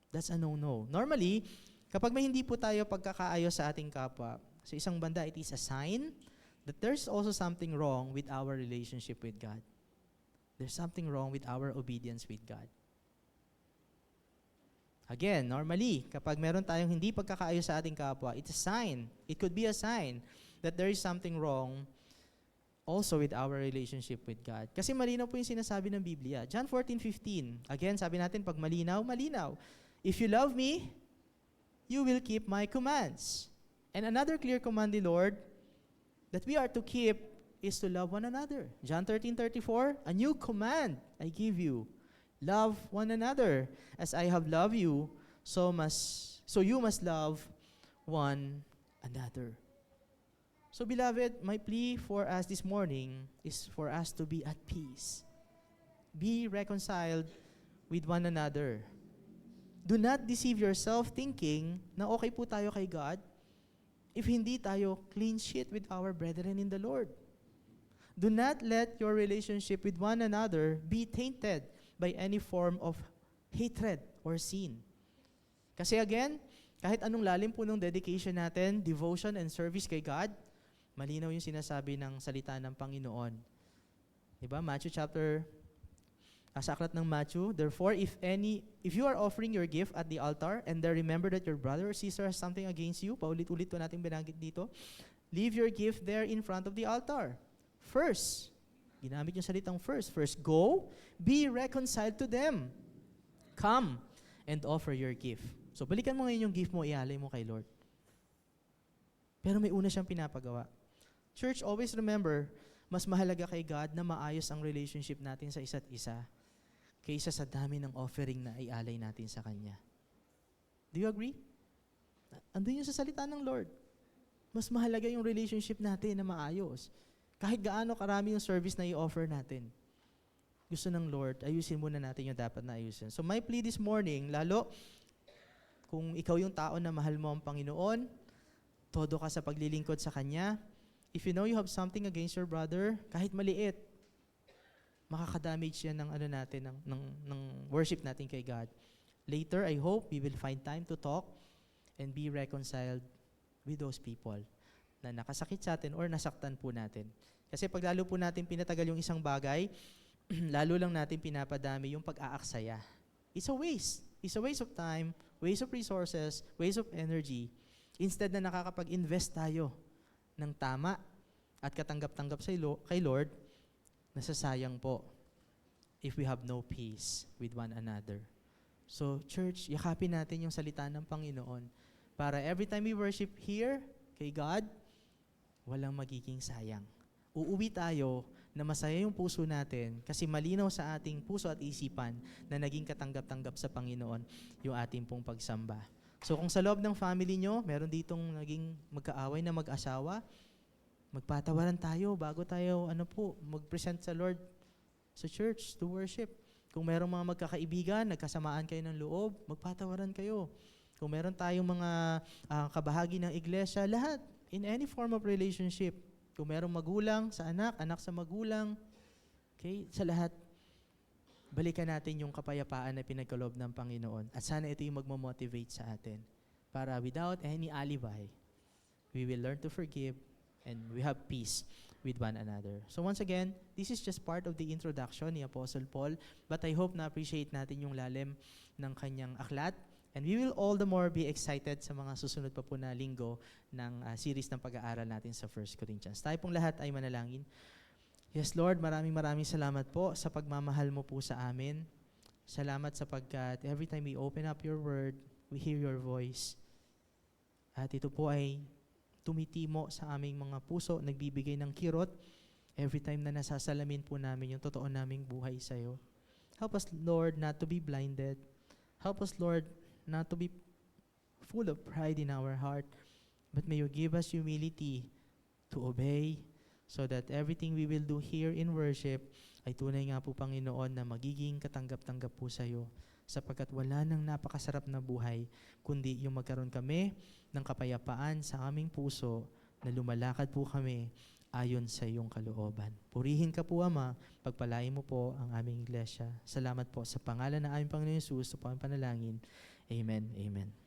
That's a no-no. Normally, kapag may hindi po tayo pagkakaayos sa ating kapwa, sa isang banda, it is a sign that there's also something wrong with our relationship with God. There's something wrong with our obedience with God. Again, normally, kapag meron tayong hindi pagkakaayos sa ating kapwa, it's a sign. It could be a sign that there is something wrong also with our relationship with God. Kasi malinaw po yung sinasabi ng Biblia. John 14:15. Again, sabi natin, pag malinaw, malinaw. If you love me, you will keep my commands. And another clear command, the Lord, that we are to keep is to love one another. John 13:34, a new command I give you. Love one another. As I have loved you, so you must love one another. So beloved, my plea for us this morning is for us to be at peace. Be reconciled with one another. Do not deceive yourself thinking na okay po tayo kay God if hindi tayo clean sheet with our brethren in the Lord. Do not let your relationship with one another be tainted by any form of hatred or sin. Kasi again, kahit anong lalim po ng dedication natin, devotion and service kay God, malinaw yung sinasabi ng salita ng Panginoon. Diba? Sa aklat ng Matthew, therefore, if you are offering your gift at the altar and there remember that your brother or sister has something against you, paulit-ulit po natin binanggit dito, leave your gift there in front of the altar. First, ginamit yung salitang first. First, go, be reconciled to them. Come and offer your gift. So, balikan mo ngayon yung gift mo, ialay mo kay Lord. Pero may una siyang pinapagawa. Church, always remember, mas mahalaga kay God na maayos ang relationship natin sa isa't isa kaysa sa dami ng offering na ialay natin sa Kanya. Do you agree? Andun yung sa salita ng Lord. Mas mahalaga yung relationship natin na maayos. Kahit gaano karami yung service na i-offer natin. Gusto ng Lord, ayusin muna natin yung dapat na ayusin. So my plea this morning, lalo kung ikaw yung tao na mahal mo ang Panginoon, todo ka sa paglilingkod sa Kanya, if you know you have something against your brother, kahit maliit, makakadamage yan ng ng worship natin kay God. Later, I hope we will find time to talk and be reconciled with those people na nakasakit sa atin or nasaktan po natin. Kasi pag lalo po natin pinatagal yung isang bagay, lalo lang natin pinapadami yung pag-aaksaya. It's a waste. It's a waste of time, waste of resources, waste of energy. Instead na nakakapag-invest tayo ng tama at katanggap-tanggap kay Lord, nasasayang po if we have no peace with one another. So, church, yakapin natin yung salita ng Panginoon para every time we worship here, kay God, walang magiging sayang. Uuwi tayo na masaya yung puso natin kasi malinaw sa ating puso at isipan na naging katanggap-tanggap sa Panginoon yung ating pong pagsamba. So kung sa loob ng family nyo, meron ditong naging magkaaway na mag-asawa, magpatawaran tayo bago tayo mag-present sa Lord sa church to worship. Kung merong mga magkakaibigan, nagkasamaan kayo ng loob, magpatawaran kayo. Kung meron tayong mga kabahagi ng iglesia, lahat, in any form of relationship. Kung merong magulang sa anak, anak sa magulang, okay, sa lahat, balikan natin yung kapayapaan na pinagkaloob ng Panginoon. At sana ito yung magmamotivate sa atin. Para without any alibi, we will learn to forgive and we have peace with one another. So once again, this is just part of the introduction ni Apostle Paul, but I hope na appreciate natin yung lalim ng kanyang aklat. And we will all the more be excited sa mga susunod pa po na linggo ng series ng pag-aaral natin sa 1 Corinthians. Tayo pong lahat ay manalangin. Yes, Lord, maraming salamat po sa pagmamahal mo po sa amin. Salamat sapagkat every time we open up your word, we hear your voice. At ito po ay tumitimo sa aming mga puso, nagbibigay ng kirot every time na nasasalamin po namin yung totoo naming buhay sa iyo. Help us, Lord, not to be blinded. Help us, Lord, not to be full of pride in our heart, but may you give us humility to obey so that everything we will do here in worship ay tunay nga po, Panginoon, na magiging katanggap-tanggap po sa iyo sapagkat wala nang napakasarap na buhay kundi yung magkaroon kami ng kapayapaan sa aming puso na lumalakad po kami ayon sa iyong kalooban. Purihin ka po, Ama, pagpalain mo po ang aming iglesia. Salamat po sa pangalan ng aming Panginoon Hesus, sa panalangin. Amen. Amen.